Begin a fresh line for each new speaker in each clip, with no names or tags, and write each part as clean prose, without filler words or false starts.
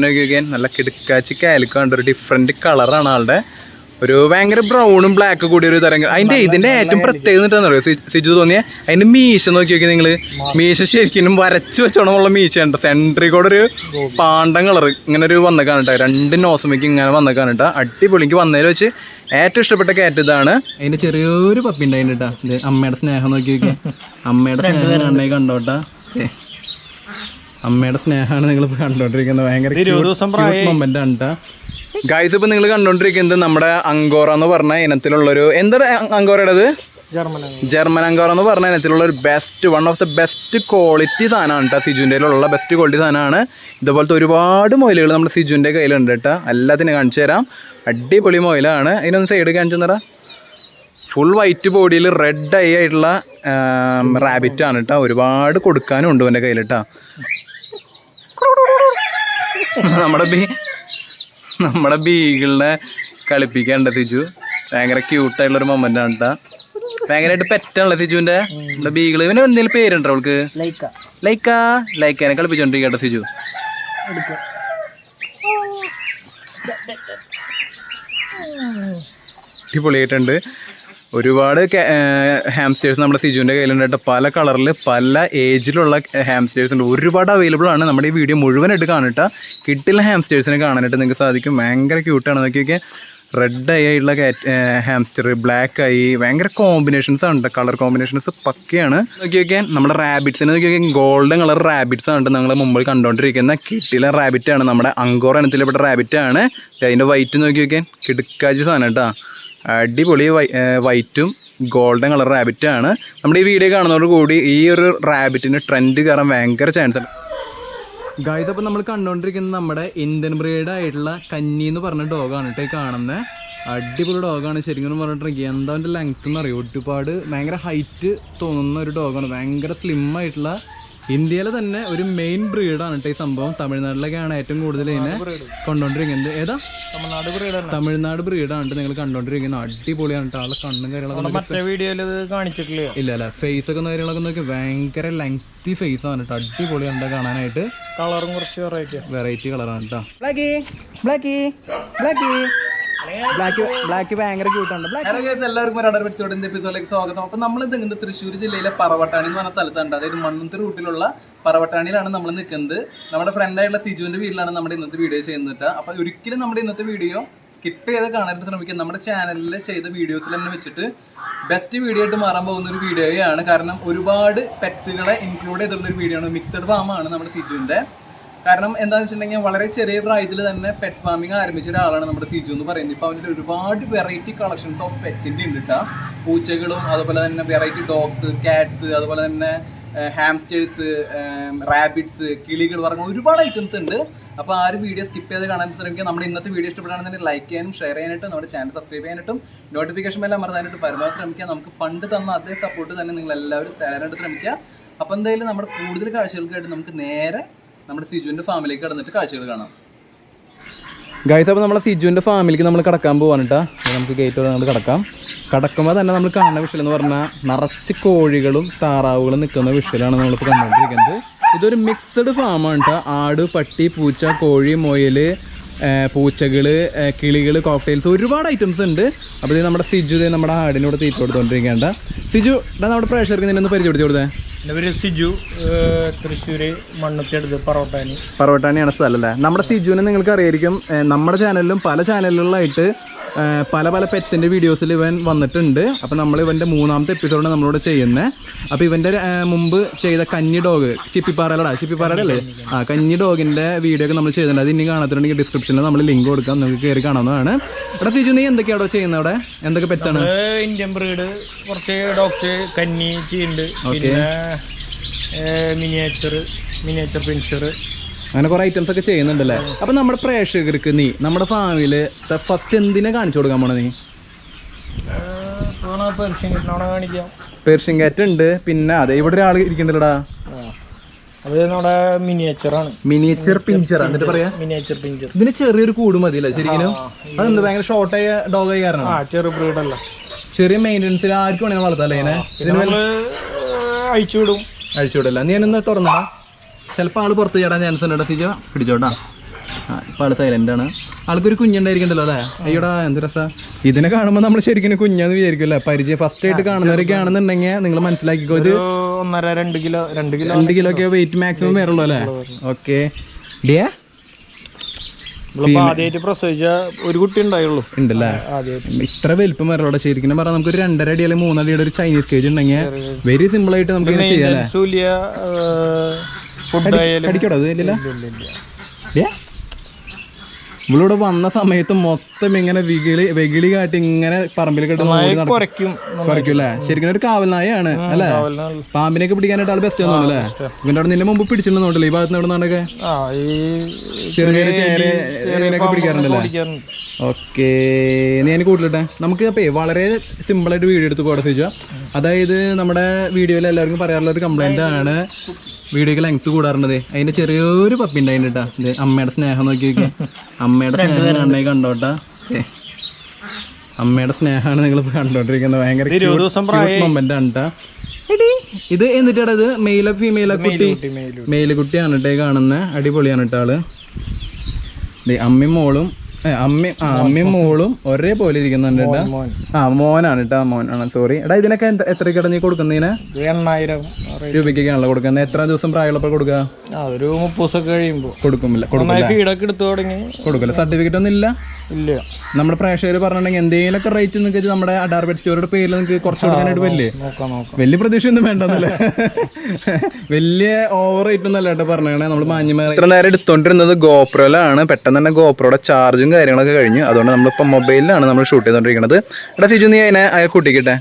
നോക്കിയൊക്കെ നല്ല കിടക്കാച്ചി കാലിക്കാണ്ട് ഒരു ഡിഫറെന്റ് കളറാണ് ആളുടെ. ഒരു ഭയങ്കര ബ്രൗണും ബ്ലാക്ക് കൂടി ഒരു തരം. അതിന്റെ ഇതിന്റെ ഏറ്റവും പ്രത്യേകത എന്നിട്ടാണെന്ന് അറിയോ സിജു തോന്നിയ അതിന്റെ മീശ നോക്കി നോക്കി നിങ്ങള്. മീശ ശരിക്കും വരച്ചു വെച്ചോണമുള്ള മീശയുണ്ട്. സെൻട്രി കൂടെ ഒരു പാണ്ടം കളർ ഇങ്ങനെ ഒരു വന്നേക്കാണ് കേട്ടോ. രണ്ട് നോസമയ്ക്ക് ഇങ്ങനെ വന്നേക്കാണ് കേട്ടോ. അടിപൊളിക്ക് വന്നതിൽ വെച്ച് ഏറ്റവും ഇഷ്ടപ്പെട്ട കാറ്റ് ഇതാണ്. അതിന്റെ ചെറിയൊരു പപ്പി ഉണ്ടായിരുന്നു കേട്ടാ. ഇത് അമ്മയുടെ സ്നേഹം നോക്കി നോക്കി. അമ്മയുടെ സ്നേഹം കണ്ണേ കണ്ടോട്ടാ. അമ്മയുടെ സ്നേഹമാണ് നിങ്ങൾ കണ്ടോണ്ടിരിക്കുന്നത്. ഭയങ്കര മൊമെന്റ് ആണ് കേട്ടോ ഗൈസ്. ഇപ്പൊ നിങ്ങൾ കണ്ടോണ്ടിരിക്കുന്നത് നമ്മുടെ അങ്കോറ എന്ന് പറഞ്ഞ ഇനത്തിലുള്ളൊരു എന്താ അങ്കോറയുടേത് ജർമ്മൻ അങ്കോറ എന്ന് പറഞ്ഞ ഇനത്തിലുള്ള ഒരു best one of the best quality സാധനമാണ് കേട്ടോ. സിജുവിൻ്റെ ബെസ്റ്റ് ക്വാളിറ്റി സാധനമാണ്. ഇതുപോലത്തെ ഒരുപാട് മൊയിലുകൾ നമ്മുടെ സിജുവിൻ്റെ കയ്യിലുണ്ട് കേട്ടോ. എല്ലാത്തിനും കാണിച്ചു തരാം. അടിപൊളി മൊയിലാണ്. അതിനൊന്ന് സൈഡ് കാണിച്ചു തരാം. ഫുൾ വൈറ്റ് ബോഡിയിൽ റെഡ് ഐ ആയിട്ടുള്ള റാബിറ്റാണ് കേട്ടോ. ഒരുപാട് കൊടുക്കാനും ഉണ്ട് എൻ്റെ കയ്യിൽ കേട്ടോ. നമ്മുടെ ബീഗിളിനെ കളിപ്പിക്കാനുണ്ട് സിജു. ഭയങ്കര ക്യൂട്ടായിട്ടുള്ളൊരു മൊമെന്റ് ആണ് കേട്ടോ. ഭയങ്കരമായിട്ട് പെറ്റാണല്ലോ സിജുവിന്റെ നമ്മുടെ ബീഗിള്. ഇവന് എന്തെങ്കിലും പേരുണ്ടോ അവൾക്ക്? ലൈക്കാനെ കളിപ്പിച്ചോണ്ടിരിക്കട്ടെ സിജു. അടിപൊളിയായിട്ടുണ്ട്. ഒരുപാട് ഹാംസ്റ്റേഴ്സ് നമ്മുടെ സിജുവിൻ്റെ കയ്യിലുണ്ട്. പല കളറിൽ പല ഏജിലുള്ള ഹാംസ്റ്റേഴ്സ് ഉണ്ട്. ഒരുപാട് അവൈലബിൾ ആണ്. നമ്മുടെ ഈ വീഡിയോ മുഴുവനായിട്ട് കാണിട്ടാ കിട്ടില്ല ഹാംസ്റ്റേഴ്സിനെ കാണാനായിട്ട് നിങ്ങൾക്ക് സാധിക്കും. ഭയങ്കര ക്യൂട്ടാണ്. നോക്കിയൊക്കെ റെഡ് ഐ ആയിട്ടുള്ള ഹാംസ്റ്റർ, ബ്ലാക്ക് ഐ, ഭയങ്കര കോമ്പിനേഷൻസ് ആണ്. കളർ കോമ്പിനേഷൻസ് പക്കയാണ്. നോക്കിയൊക്കെ നമ്മുടെ റാബിറ്റ്സിന് നോക്കിയൊക്കെ ഗോൾഡൻ കളർ റാബിറ്റ്സ് ആണ് നിങ്ങൾ മുമ്പിൽ കണ്ടുകൊണ്ടിരിക്കുന്ന കിട്ടില്ല റാബിറ്റാണ്. നമ്മുടെ അങ്കോർ ഇനത്തിൽപ്പെട്ട റാബിറ്റാണ്. അതിൻ്റെ വൈറ്റ് നോക്കിയൊക്കെ കിടുക്കാച്ചി സാധനം കേട്ടോ. അടിപൊളി വൈറ്റും ഗോൾഡൻ കളർ റാബിറ്റാണ്. നമ്മുടെ ഈ വീഡിയോ കാണുന്നതോട് കൂടി ഈ ഒരു റാബിറ്റിന് ട്രെൻഡ് കയറാൻ ഭയങ്കര ചാൻസ് ഉണ്ട് ഗൈസ്. അപ്പോൾ നമ്മൾ കണ്ടുകൊണ്ടിരിക്കുന്നത് നമ്മുടെ ഇന്ത്യൻ ബ്രീഡ് ആയിട്ടുള്ള കന്നി എന്ന് പറഞ്ഞ ഡോഗാണ് കേട്ടോ ഈ കാണുന്നത്. അടിപൊളി ഡോഗാണ്. ശരിക്കും പറഞ്ഞിട്ടുണ്ടെങ്കിൽ എന്താ അതിൻ്റെ ലെങ്ത്ത് എന്ന് അറിയും. ഒരുപാട് ഭയങ്കര ഹൈറ്റ് തോന്നുന്ന ഒരു ഡോഗാണ്. ഭയങ്കര സ്ലിം ആയിട്ടുള്ള ഇന്ത്യയിലെ തന്നെ ഒരു മെയിൻ ബ്രീഡാണ് കേട്ടോ ഈ സംഭവം. തമിഴ്നാട്ടിലൊക്കെയാണ് ഏറ്റവും കൂടുതൽ ഇതിനെ കൊണ്ടുകൊണ്ടിരിക്കുന്നത്. ഏതാ? തമിഴ്നാട് ബ്രീഡാണ് നിങ്ങൾ കണ്ടോണ്ടിരിക്കുന്നത്. അടിപൊളിയാണ് കേട്ടോ. ആളെ കണ്ണും കാര്യങ്ങളൊക്കെ ഇല്ല അല്ല. ഫേസ് ഒക്കെ കാര്യങ്ങളൊക്കെ നോക്കി ഭയങ്കര ലെങ്തി ഫേസ് ആണ് കേട്ടോ. അടിപൊളിയാണ് കാണാനായിട്ട്. കളറും കുറച്ച് വെറൈറ്റി കളറാണ് കേട്ടോ. ബ്ലാക്ക് ഭയങ്കര ക്യൂട്ടാണ്. എല്ലാവർക്കും എപ്പിസോഡിലേക്ക് സ്വാഗതം. അപ്പൊ നമ്മൾ നിൽക്കുന്നത് തൃശ്ശൂർ ജില്ലയിലെ പറവട്ടാണി എന്ന് പറഞ്ഞ സ്ഥലത്താണ്. അതായത് മണ്ണുത്തി റൂട്ടിലുള്ള പറവട്ടാണിയിലാണ് നമ്മൾ നിൽക്കുന്നത്. നമ്മുടെ ഫ്രണ്ടായിട്ടുള്ള സിജുവിന്റെ വീട്ടിലാണ് നമ്മുടെ ഇന്നത്തെ വീഡിയോ ചെയ്യുന്നത്. അപ്പൊ ഒരിക്കലും നമ്മുടെ ഇന്നത്തെ വീഡിയോ സ്കിപ്പ് ചെയ്ത് കാണാനായിട്ട് ശ്രമിക്കുക. നമ്മുടെ ചാനലിൽ ചെയ്ത വീഡിയോസിൽ തന്നെ വെച്ചിട്ട് ബെസ്റ്റ് വീഡിയോ ആയിട്ട് മാറാൻ പോകുന്ന ഒരു വീഡിയോയാണ്. കാരണം ഒരുപാട് പെറ്റ്സുകളെ ഇൻക്ലൂഡ് ചെയ്തിട്ടുള്ള ഒരു വീഡിയോ ആണ്. മിക്സഡ് ഫാമാണ് നമ്മുടെ സിജുവിന്റെ. കാരണം എന്താണെന്ന് വെച്ചിട്ടുണ്ടെങ്കിൽ വളരെ ചെറിയ പ്രായത്തിൽ തന്നെ പെറ്റ് ഫാമിംഗ് ആരംഭിച്ച ഒരാളാണ് നമ്മുടെ സിജു എന്ന് പറയുന്നത്. ഇപ്പോൾ അവൻ്റെ ഒരുപാട് വെറൈറ്റി കളക്ഷൻസ് ഓഫ് പെറ്റ്സിൻ്റെ ഉണ്ട് കേട്ടോ. പൂച്ചകളും അതുപോലെ തന്നെ വെറൈറ്റി ഡോഗ്സ്, കാറ്റ്സ്, അതുപോലെ തന്നെ ഹാംസ്റ്റേഴ്സ്, റാബിറ്റ്സ്, കിളികൾ പറഞ്ഞ ഒരുപാട് ഐറ്റംസ് ഉണ്ട്. അപ്പോൾ ആ ഒരു വീഡിയോ സ്കിപ്പ് ചെയ്ത് കാണാൻ ശ്രമിക്കുക. നമ്മുടെ ഇന്നത്തെ വീഡിയോ ഇഷ്ടപ്പെടുകയാണെന്നുണ്ടെങ്കിൽ ലൈക്ക് ചെയ്യാനും ഷെയർ ചെയ്യാനായിട്ടും നമ്മുടെ ചാനൽ സബ്സ്ക്രൈബ് ചെയ്യാനായിട്ടും നോട്ടിഫിക്കേഷൻ എല്ലാം മറന്നാനായിട്ട് പരമാവധി ശ്രമിക്കുക. നമുക്ക് പണ്ട് തന്ന അതേ സപ്പോർട്ട് തന്നെ നിങ്ങൾ എല്ലാവരും തരാനായിട്ട് ശ്രമിക്കുക. അപ്പോൾ എന്തായാലും നമ്മുടെ കൂടുതൽ കാഴ്ചകൾക്കായിട്ട് നമുക്ക് നേരെ നമ്മുടെ സിജുവിൻ്റെ ഫാമിലേക്ക് കടന്നിട്ട് കാഴ്ചകൾ കാണാം ഗൈസ്. അപ്പോൾ നമ്മളെ സിജുവിൻ്റെ ഫാമിലിക്ക് നമ്മൾ കടക്കാൻ പോകാൻ കേട്ടോ. നമുക്ക് ഗേറ്റോടെ നമ്മൾ കടക്കുമ്പോൾ തന്നെ നമ്മൾ കാണുന്ന വിഷയം എന്ന് പറഞ്ഞാൽ നിറച്ച് കോഴികളും താറാവുകളും നിൽക്കുന്ന വിഷയമാണ് നമ്മളിപ്പോൾ കണ്ടുകൊണ്ടിരിക്കുന്നത്. ഇതൊരു മിക്സഡ് ഫാമാണ് കേട്ടോ. ആട്, പട്ടി, പൂച്ച, കോഴി, മുയൽ, പൂച്ചകൾ, കിളികൾ, കോക്ടെയിൽസ്, ഒരുപാട് ഐറ്റംസ് ഉണ്ട്. അപ്പോൾ ഇത് നമ്മുടെ സിജു നമ്മുടെ ആടിനോട് തീറ്റ കൊടുത്തുകൊണ്ടിരിക്കേണ്ട. സിജു നമ്മുടെ പ്രേക്ഷകർക്ക് നിന്നൊന്ന് പരിചയപ്പെടുത്തി കൊടുത്തേ.
എൻ്റെ പേര് സിജു, തൃശ്ശൂര് മണ്ണുത്തി അടുത്ത്
പറവട്ടാനിയാണ് സ്ഥലം അല്ലേ. നമ്മുടെ സിജുവിനെ നിങ്ങൾക്ക് അറിയായിരിക്കും. നമ്മുടെ ചാനലിലും പല ചാനലുകളിലായിട്ട് പല പെറ്റ്സിൻ്റെ വീഡിയോസിൽ ഇവൻ വന്നിട്ടുണ്ട്. അപ്പോൾ നമ്മൾ ഇവൻ്റെ 3ാമത്തെ എപ്പിസോഡാണ് നമ്മളിവിടെ ചെയ്യുന്നത്. അപ്പോൾ ഇവൻ്റെ മുമ്പ് ചെയ്ത കന്നി ഡോഗ് ചിപ്പിപ്പാറയുടെ അല്ലേ കന്നി ഡോഗിൻ്റെ വീഡിയോ ഒക്കെ നമ്മൾ ചെയ്തിട്ടുണ്ട്. അത് ഇനി കാണാത്തിട്ടുണ്ടെങ്കിൽ ഡിസ്ക്രിപ്ഷനിൽ നമ്മൾ ലിങ്ക് കൊടുക്കാം, നിങ്ങൾക്ക് കയറി കാണാവുന്നതാണ്. എടാ സിജു, നീ എന്തൊക്കെയാണോ ചെയ്യുന്നത് അവിടെ? എന്തൊക്കെ പെറ്റ്സാണ്?
ഇന്ത്യൻ ബ്രീഡ്, കുറച്ച് ഡോഗ്സ്, കന്നി, ചീണ്ട്, മിനിയേച്ചർ പിൻച്ചർ,
അങ്ങനെ കുറേ ഐറ്റംസ് ഒക്കെ ചെയ്യുന്നുണ്ടല്ലേ. അപ്പം നമ്മുടെ പ്രേക്ഷകർക്ക് നീ നമ്മുടെ ഫാമില് ഫസ്റ്റ് എന്തിനാ കാണിച്ചു കൊടുക്കാൻ പോണേ? നീ പേർഷ്യൻ കാറ്റ് ഉണ്ട്. പിന്നെ അതെ ഇവിടെ ഒരാൾ ഇരിക്കണ്ടല്ലോടാ.
അത് നമ്മുടെ
മിനിയേച്ചർ പിഞ്ചർ എന്നിട്ട് പറയാ
മിനിയേച്ചർ പിഞ്ചർ.
ഇതിന് ചെറിയൊരു കൂട് മതിയല്ലേ ശരിക്കും? അതെന്ത് ഭയങ്കര ഷോർട്ടായ ഡോഗായി കാരണം
ചെറിയ ബ്രീഡല്ല,
ചെറിയ മെയിൻ്റെനൻസിൽ ആർക്കും വേണമെങ്കിൽ വളർത്താല്ലേ ഇതിനെ?
അഴിച്ചുവിടല്ല.
നീ എന്നൊന്ന് തുറന്നടാ. ചിലപ്പോൾ ആള് പുറത്ത് ചാടാൻ ചാൻസ് ഉണ്ട്. സിജ പിടിച്ചോട്ടാ. ഇപ്പം ആള് സൈലന്റ് ആണ്. ആൾക്കൊരു കുഞ്ഞുണ്ടായിരിക്കണ്ടല്ലോ അല്ലേ? അയ്യോടാ എന്ത് രസാ. ഇതിനെ കാണുമ്പോൾ നമ്മൾ ശരിക്കും കുഞ്ഞാന്ന് വിചാരിക്കും അല്ലേ? പരിചയം ഫസ്റ്റ് ആയിട്ട് കാണുന്നവരൊക്കെ ആണെന്നുണ്ടെങ്കിൽ നിങ്ങൾ മനസ്സിലാക്കിക്കോ, ഇത്
1.5-2
കിലോ ഒക്കെ വെയിറ്റ് മാക്സിമം വരുള്ളൂ അല്ലേ? ഓക്കെ.
ആദ്യമായിട്ട് പ്രസവിച്ച ഒരു കുട്ടി ഉണ്ടായുള്ളൂ
ഉണ്ടല്ലേ? ഇത്ര വലിപ്പം വരലോടെ ശരിക്കും പറഞ്ഞാൽ നമുക്ക് ഒരു 2.5 അടി അല്ലെങ്കിൽ 3 അടിയുടെ ഒരു ചൈനീസ് കേജ് ഉണ്ടെങ്കിൽ വെരി സിമ്പിൾ ആയിട്ട് നമുക്ക് ചെയ്യാം. അടിക്കോടോ അത് ഇല്ലല്ലോ. ഇവളിവിടെ വന്ന സമയത്ത് മൊത്തം ഇങ്ങനെ വെകിളി കാട്ടി ഇങ്ങനെ പറമ്പിൽ കുറയ്ക്കൂല്ലേ? ശരിക്കും ഒരു കാവൽ നായാണ് അല്ലേ? പാമ്പിനെയൊക്കെ പിടിക്കാനായിട്ട് ആൾ ബെസ്റ്റ് ആണെന്ന് അല്ലേ? ഇവന്റെ അവിടെ നിന്റെ മുമ്പ് പിടിച്ചിട്ടുണ്ടല്ലോ ഈ ഭാഗത്ത് എവിടെ നിന്നൊക്കെ ചെറിയ ചേരയൊക്കെ പിടിക്കാറുണ്ടല്ലേ? ഓക്കെ, ഞാൻ കൂട്ടിലിട്ടെ. നമുക്ക് അപ്പേ വളരെ സിമ്പിളായിട്ട് വീഡിയോ എടുത്ത് പോകാൻ ചോദിച്ചാൽ, അതായത് നമ്മുടെ വീഡിയോയിൽ എല്ലാവർക്കും പറയാറുള്ള ഒരു കംപ്ലൈന്റ് ആണ് വീഡിയോക്ക് ലെങ്ത് കൂടാറുണ്ട്. അതിന്റെ ചെറിയൊരു പപ്പി ഉണ്ടായിരുന്നു കേട്ടാ. ഇത് അമ്മയുടെ സ്നേഹം നോക്കി നോക്കി, അമ്മയുടെ സ്നേഹം കണ്ണേ കണ്ടോട്ടാ. അമ്മയുടെ സ്നേഹമാണ് നിങ്ങൾ കണ്ടോണ്ടിരിക്കുന്നത്. ഭയങ്കര മൊമെന്റ് ആണ് കേട്ടാ ഇത്. എന്നിട്ടാ ഇത് മെയിലോ ഫീമെയിലോ കുട്ടി? മെയില് കുട്ടിയാണ് കേട്ടോ കാണുന്നത്. അടിപൊളിയാണ് കേട്ടോ ആള്. അമ്മയും മോളും ഒരേപോലെ ഇരിക്കുന്നുണ്ട് കേട്ടാ. മോനാണ് കേട്ടാ, മോനാണ്. സോറി എടാ. ഇതിനൊക്കെ എത്രയ്ക്കാണ് നീ കൊടുക്കുന്നതിന്?
8000
രൂപയ്ക്കാണല്ലോ കൊടുക്കുന്നത്. എത്ര ദിവസം പ്രായമുള്ളപ്പോൾ കൊടുക്കുക?
ഒരു 30 ദിവസം കഴിയുമ്പോൾ
കൊടുക്കില്ല. സർട്ടിഫിക്കറ്റ് ഒന്നും ഇല്ല. നമ്മുടെ പ്രേക്ഷകർ പറഞ്ഞിട്ടുണ്ടെങ്കിൽ എന്തെങ്കിലുമൊക്കെ റേറ്റ് നിങ്ങൾക്ക് നമ്മുടെ അഡാർ പെറ്റ് സ്റ്റോറിയുടെ പേരിൽ നിങ്ങൾക്ക് കുറച്ച് കൊടുക്കാനായിട്ട് വലിയ പ്രതീക്ഷ ഒന്നും വേണ്ടെന്നല്ലേ? വലിയ ഓവർ റേറ്റ് ഒന്നും അല്ല കേട്ടോ പറഞ്ഞേ. നമ്മൾ മാന്യമായി ഇത്ര നേരം എടുത്തോണ്ടിരുന്നത് ഗോപ്രോയിലാണ്. പെട്ടെന്ന് തന്നെ ഗോപ്രോയുടെ ചാർജും കാര്യങ്ങളൊക്കെ കഴിഞ്ഞു. അതുകൊണ്ട് നമ്മളിപ്പോൾ മൊബൈലിലാണ് നമ്മൾ ഷൂട്ട് ചെയ്തോണ്ടിരിക്കുന്നത്. എടാ സിജു, നീ അതിനെ കൂട്ടിക്കിട്ടെ.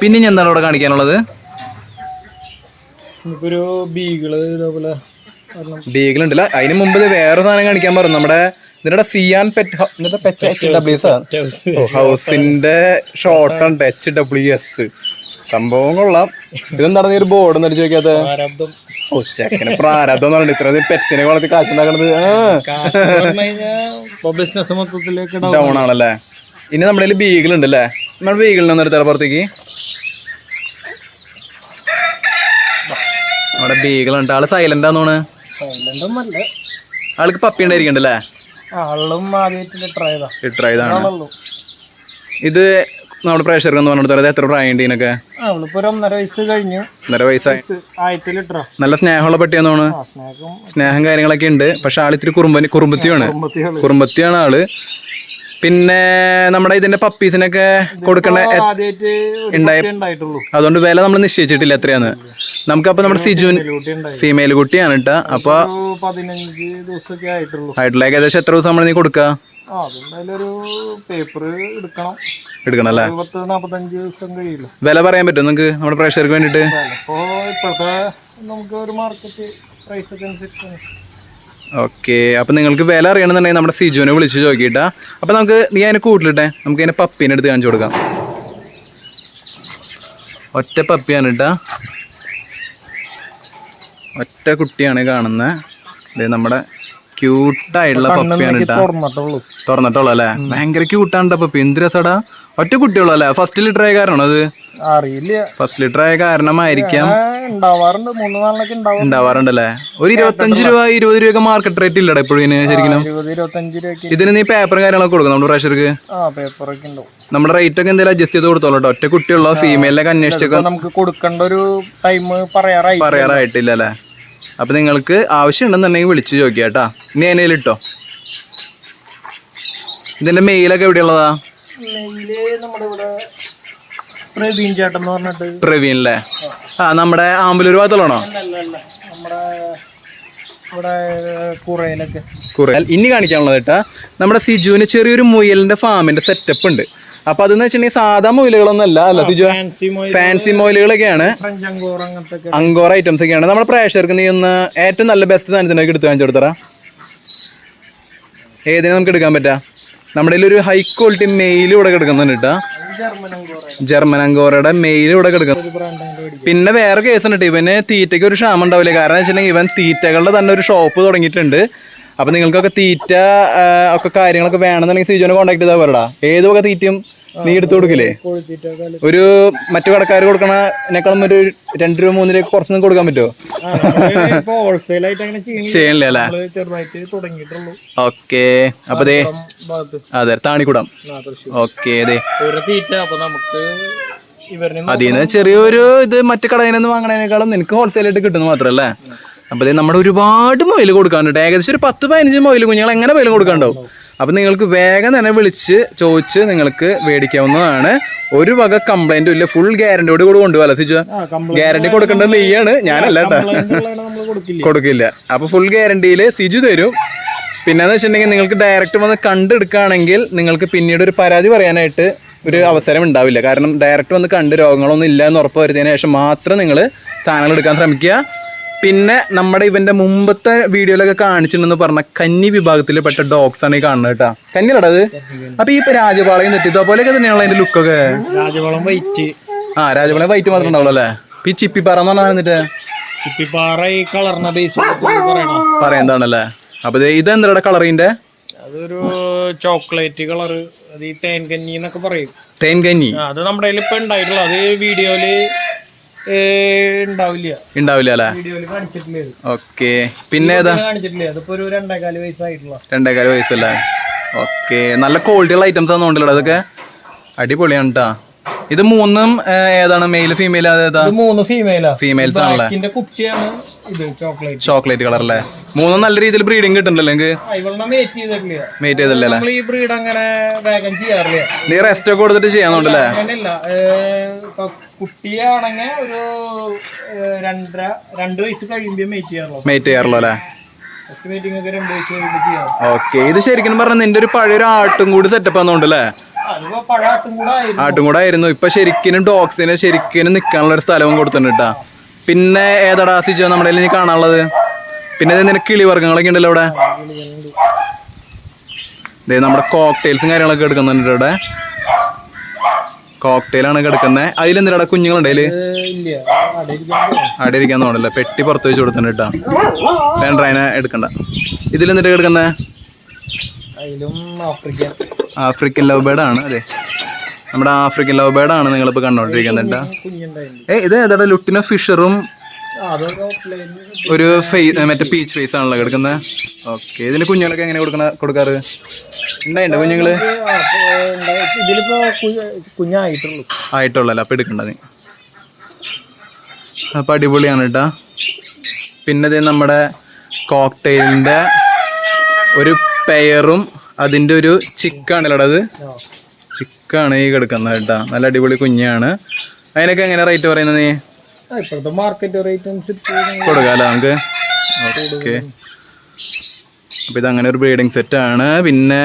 പിന്നെ ഞാൻ എന്താണ് ഇവിടെ കാണിക്കാനുള്ളത്? ബീഗിൾ ഉണ്ടല്ല. അതിന് മുമ്പ് വേറെ സാധനം കാണിക്കാൻ പറഞ്ഞു. നമ്മുടെ ഇതിന്റെ സിയാൻ ഹൗസിന്റെ ഷോർട്ടുണ്ട് HWS. സംഭവം കൊള്ളാം. ഇതെന്താണ് ഒരു ബോർഡ് നടിച്ചു വെക്കാത്ത? ഓ ചെക്കന് പ്രാരബ്ധം എന്ന് പറഞ്ഞിട്ട് ഇത്ര പെറ്റ്സിനെ വളർത്തി കാശുണ്ടാക്കണത് ഡൗൺ ആണല്ലേ? ഇനി നമ്മുടെ കയ്യിൽ ബീഗിൾ ഉണ്ട് അല്ലേ? നമ്മൾ ബീഗിളിൽ നിന്ന് എടുത്താൽ പുറത്തേക്ക് നമ്മുടെ ബീഗിൾ ഉണ്ട്. ആള് സൈലന്റ് ആണെന്ന് തോന്നുന്നു. ആൾക്ക് പപ്പി ഉണ്ടായിരിക്കണ്ടല്ലേ? ഇത് നമ്മുടെ പ്രേക്ഷകർക്ക് എന്ന് പറഞ്ഞിട്ട് എത്ര പ്രായം ഉണ്ട് ഇതിനൊക്കെ? 1.5 വയസ്സായി. നല്ല സ്നേഹമുള്ള പട്ടിയാന്ന് തോന്നുന്നു. സ്നേഹം കാര്യങ്ങളൊക്കെ ഉണ്ട്. പക്ഷെ ആളിത്തിരി കുറുമ്പത്തിയാണ് ആള്. പിന്നെ നമ്മുടെ ഇതിന്റെ പപ്പീസിനൊക്കെ കൊടുക്കണ അതുകൊണ്ട് വില നമ്മൾ നിശ്ചയിച്ചിട്ടില്ല എത്രയാന്ന്. നമുക്കപ്പൊ നമ്മുടെ സിജുൻ ഫീമെയിൽ കുട്ടിയാണ് കേട്ടാ. അപ്പൊ
15 ദിവസമൊക്കെ
ആയിട്ടുള്ള ഏകദേശം എത്ര ദിവസം നമ്മൾ നീ കൊടുക്ക? എടുക്കണം അല്ലേ?
45 ദിവസം കഴിയില്ല.
വില പറയാൻ പറ്റും നിങ്ങൾക്ക് നമ്മുടെ പ്രേക്ഷകർക്ക് വേണ്ടിട്ട്? ഓക്കെ, അപ്പൊ നിങ്ങൾക്ക് വില അറിയണമെന്നുണ്ടെങ്കിൽ നമ്മുടെ സിജുവിനെ വിളിച്ച് ചോദിക്കിട്ടാ. അപ്പൊ നമുക്ക് നീ അതിനെ കൂട്ടിലിട്ടെ. നമുക്ക് അതിനെ പപ്പീനെ എടുത്ത് കാണിച്ചു കൊടുക്കാം. ഒറ്റ പപ്പിയാണ് കേട്ടാ, ഒറ്റ കുട്ടിയാണ് കാണുന്നത്. നമ്മുടെ ക്യൂട്ടായിട്ടുള്ള പപ്പിയാണ് കേട്ടാ. തുറന്നിട്ടുള്ളൂ അല്ലേ? ഭയങ്കര ക്യൂട്ടാണ് പപ്പി. എന്ത് രസടാ. ഒറ്റ കുട്ടിയുള്ളൂ അല്ലേ? ഫസ്റ്റ് ലിറ്റർ ആയ കാരണമാണോ അത്?
അറിയില്ല.
ഫസ്റ്റ് ലിറ്റർ ആയ കാരണമായിരിക്കാം. ഉണ്ടാവാറുണ്ടല്ലേ? ഒരു 25 രൂപ 20 രൂപയൊക്കെ മാർക്കറ്റ് റേറ്റ് ഇല്ലടാ ഇപ്പോഴും ശരിക്കും? ഇതിന് നീ പേപ്പറും കാര്യങ്ങളൊക്കെ കൊടുക്കും നമ്മുടെ പ്രേക്ഷകർക്ക്? നമ്മുടെ റേറ്റ് ഒക്കെ എന്തെങ്കിലും അഡ്ജസ്റ്റ് ചെയ്ത് കൊടുത്തോളൂ കേട്ടോ. ഒറ്റ കുട്ടിയുള്ള ഫീമെയിലൊക്കെ അന്വേഷിച്ചൊക്കെ
നമുക്ക് കൊടുക്കേണ്ട ഒരു ടൈം
പറയാറായിട്ടില്ല അല്ലേ? അപ്പൊ നിങ്ങൾക്ക് ആവശ്യം ഉണ്ടെന്നുണ്ടെങ്കിൽ വിളിച്ചു ചോദിക്കാം കേട്ടാ. ഇനി അതിനേലും ഇട്ടോ. ഇതിന്റെ മെയിലൊക്കെ എവിടെയുള്ളതാ? പ്രവീൺ അല്ലേ? നമ്മുടെ ആമ്പലൂർ ഭാഗത്തുള്ളതാണോ? ഇനി കാണിക്കാനുള്ളത് കേട്ടാ, നമ്മുടെ സിജുവിന് ചെറിയൊരു മുയലിന്റെ ഫാമിന്റെ സെറ്റപ്പ് ഉണ്ട്. അപ്പൊ അതെന്ന് വെച്ചിട്ടുണ്ടെങ്കിൽ സാധാ മുയലുകളൊന്നും അല്ല സിജു, ഫാൻസി മുയലുകളൊക്കെയാണ്. അങ്കോറ ഐറ്റംസ് ഒക്കെയാണ്. നമ്മുടെ പ്രേക്ഷകർക്ക് നീ ഒന്ന് ഏറ്റവും നല്ല ബെസ്റ്റ് സാധനത്തിനൊക്കെ എടുത്ത് കാണിച്ചു കൊടുത്തറ. ഏതിനെ നമുക്ക് എടുക്കാൻ പറ്റാ? നമ്മുടെ ഒരു ഹൈ ക്വാളിറ്റി മെയിൽ ഇവിടെ കിടക്കുന്നുണ്ട് കേട്ടാ. ജർമ്മൻ അങ്കോറയുടെ മെയിൽ ഇവിടെ കിടക്കുന്നു. പിന്നെ വേറെ കേസുണ്ട്. ഇവന് തീറ്റയ്ക്ക് ഒരു ക്ഷാമം ഉണ്ടാവില്ല. കാരണം വെച്ചിട്ടുണ്ടെങ്കിൽ ഇവൻ തീറ്റകളുടെ തന്നെ ഒരു ഷോപ്പ് തുടങ്ങിയിട്ടുണ്ട്. അപ്പൊ നിങ്ങൾക്കൊക്കെ തീറ്റ ഒക്കെ കാര്യങ്ങളൊക്കെ വേണമെന്നുണ്ടെങ്കിൽ സിജോനെ കോൺടാക്ട് ചെയ്താൽ പറടാ. ഏത് വക തീറ്റയും നീ എടുത്തു കൊടുക്കില്ലേ? ഒരു മറ്റു കടക്കാർ കൊടുക്കണേക്കാളും ഒരു 2 രൂപ 3 രൂപ കുറച്ചൊന്നും കൊടുക്കാൻ പറ്റുമോ? ചെയ്യണില്ല അല്ലേ? ഓക്കെ. അപ്പൊ അതെ താണിക്കുടം. ഓക്കെ. അതെ അതിന്ന് ചെറിയൊരു ഇത് മറ്റു കടയിൽ നിന്ന് വാങ്ങണേക്കാളും നിനക്ക് ഹോൾസെയിലായിട്ട് കിട്ടുന്നു മാത്രല്ലേ. അപ്പൊ നമ്മുടെ ഒരുപാട് മൊയിൽ കൊടുക്കാനുണ്ട്. ഏകദേശം ഒരു 10-15 മൊയിൽ കുഞ്ഞുങ്ങൾ എങ്ങനെ മൊയിലും കൊടുക്കാനുണ്ടാവും. അപ്പൊ നിങ്ങൾക്ക് വേഗം തന്നെ വിളിച്ച് ചോദിച്ച് നിങ്ങൾക്ക് മേടിക്കാവുന്നതാണ്. ഒരു വക കംപ്ലൈന്റും ഇല്ല. ഫുൾ ഗ്യാരണ്ടിയോട് കൂടി കൊണ്ടുപോകാം സിജു. ഗ്യാരണ്ടി കൊടുക്കേണ്ടത് നീയാണ്, ഞാനല്ല കേട്ടോ. കൊടുക്കില്ല. അപ്പൊ ഫുൾ ഗ്യാരണ്ടിയിൽ സിജു തരും. പിന്നെന്ന് വെച്ചിട്ടുണ്ടെങ്കിൽ നിങ്ങൾക്ക് ഡയറക്റ്റ് വന്ന് കണ്ടെടുക്കുകയാണെങ്കിൽ നിങ്ങൾക്ക് പിന്നീട് ഒരു പരാതി പറയാനായിട്ട് ഒരു അവസരം ഉണ്ടാവില്ല. കാരണം ഡയറക്റ്റ് വന്ന് കണ്ട് രോഗങ്ങളൊന്നും ഇല്ല എന്ന് ഉറപ്പ് വരുത്തിയതിനു ശേഷം മാത്രം നിങ്ങൾ സാധനങ്ങൾ എടുക്കാൻ ശ്രമിക്കുക. പിന്നെ നമ്മുടെ ഇവന്റെ മുമ്പത്തെ വീഡിയോയിലൊക്കെ കാണിച്ചിട്ടുണ്ടെന്ന് പറഞ്ഞ കന്നി വിഭാഗത്തിൽ പെട്ട ഡോഗ്സ് ആണ് ഈ കാണുന്നത് കേട്ടോ. കന്നിയല്ലടാ അത്? അപ്പൊ ഈ രാജപാളയം തെറ്റി ഇതേപോലെയൊക്കെ തന്നെയാണല്ലോ അതിന്റെ ലുക്കൊക്കെ. രാജപാളയം വൈറ്റ്. രാജപാളയം വൈറ്റ് മാത്രമേ ഉണ്ടാവുള്ളൂ അല്ലേ? ഈ ചിപ്പിപ്പാറ എന്ന് പറഞ്ഞാൽ എന്നിട്ട് ചിപ്പിപ്പാറ ഈ കളറിന്റെ ബേസ് പറയുന്നതാണല്ലേ. അപ്പൊ ഇത് എന്താ കളറിന്റെ? അതൊരു ചോക്ലേറ്റ് കളർ. അത് ഈ തേൻകന്നി എന്നൊക്കെ പറയും. തേൻകന്നി അത് നമ്മുടെ കയ്യിൽ ഇപ്പൊ ഉണ്ടായിട്ടുള്ള അത് വീഡിയോയില് ഉണ്ടാവില്ല അല്ലേ? ഓക്കെ. പിന്നെ അതിപ്പോ ഒരു 2.25 വയസ്സായിട്ടുള്ള 2.25 വയസ്സല്ലേ? ഓക്കെ. നല്ല ക്വാളിറ്റിയുള്ള ഐറ്റംസ് ആണെന്നുണ്ടല്ലോ അതൊക്കെ. അടിപൊളിയാണ് കേട്ടോ. ഇത് 3ഉം ഏതാണ്? Male female? അതേതാ? 3 ഫീമെയിൽസ് ആണല്ലേ? ചോക്ലേറ്റ് കളർ അല്ലേ? 3ഉം നല്ല രീതിയിൽ ബ്രീഡിങ് കിട്ടുന്നുണ്ടല്ലോ നിങ്ങൾക്ക്? മേറ്റ് ചെയ്തല്ലേ? നീ റെസ്റ്റ് ഒക്കെ കൊടുത്തിട്ട് ചെയ്യാന്നുണ്ടല്ലേ? കുട്ടിയാണെങ്കിൽ ഒരു 2 വയസ്സ് കഴിയുമ്പോ മേറ്റ് ചെയ്യാറുള്ളൂ അല്ലേ? ഓക്കെ. ഇത് ശരിക്കും പറഞ്ഞാൽ നിന്റെ ഒരു പഴയൊരു ആട്ടും കൂടി സെറ്റപ്പ് ആണെന്നുണ്ടല്ലേ? ആട്ടും കൂടെ ആയിരുന്നു. ഇപ്പൊ ശരിക്കും ഡോഗ്സിന് ശരിക്കും നിക്കാനുള്ള ഒരു സ്ഥലവും കൊടുത്തിട്ടുണ്ട് കേട്ടാ. പിന്നെ ഏതാടാ സിജോ നമ്മുടെ ഇനി കാണാനുള്ളത്? പിന്നെ നിന്റെ കിളിവർഗ്ഗങ്ങളൊക്കെ ഉണ്ടല്ലോ ഇവിടെ. നമ്മുടെ കോക്ടെയിൽസും കാര്യങ്ങളൊക്കെ എടുക്കുന്നുണ്ട് ഇവിടെ. കോക്ടെയിലാണ് കിടക്കുന്നത്. അതിലെന്തിനാ കുഞ്ഞുങ്ങളുണ്ട്? അതില് അവിടെ ഇരിക്കാൻ തോന്നല്ലേ? പെട്ടി പുറത്ത് വെച്ച് കൊടുത്തിട്ടുണ്ട് കേട്ടോ. വേണ്ട അതിനെ എടുക്കണ്ട. ഇതിലെന്തിനാ കിടക്കുന്നത്? ആഫ്രിക്കൻ ലവ് ബേർഡ് ആണ്. അതെ നമ്മുടെ ആഫ്രിക്കൻ ലവ് ബേർഡ് ആണ് നിങ്ങളിപ്പോ കണ്ടോണ്ടിരിക്കുന്നത്. ഇത് ഏതാ? ലുട്ടിനോ ഫിഷറും ഒരു മറ്റേ പീച്ച് ഫേസ് ആണല്ലോ കിടക്കുന്നത്. ഓക്കെ. ഇതിന് കുഞ്ഞുങ്ങളൊക്കെ എങ്ങനെ കൊടുക്കാറ്? ഉണ്ടായിട്ടോ കുഞ്ഞുങ്ങള്? ആയിട്ടുള്ളല്ലോ. അപ്പൊ എടുക്കണ്ട നീ. അപ്പൊ അടിപൊളിയാണ് കേട്ടാ. പിന്നെ നമ്മുടെ കോക്ടെയിലിന്റെ ഒരു പെയറും അതിന്റെ ഒരു ചിക്കാണല്ലോ. അത് ചിക്കാണ് ഈ കിടക്കുന്നത് കേട്ടാ. നല്ല അടിപൊളി കുഞ്ഞാണ്. അതിനൊക്കെ എങ്ങനെ റേറ്റ് പറയുന്നത് നീ? മാർക്കറ്റ് റേറ്റ് കൊടുക്കാല്ലോ നമുക്ക്. ഓക്കെ. അപ്പൊ ഇതങ്ങനെ ഒരു ബ്രീഡിങ് സെറ്റ് ആണ്. പിന്നെ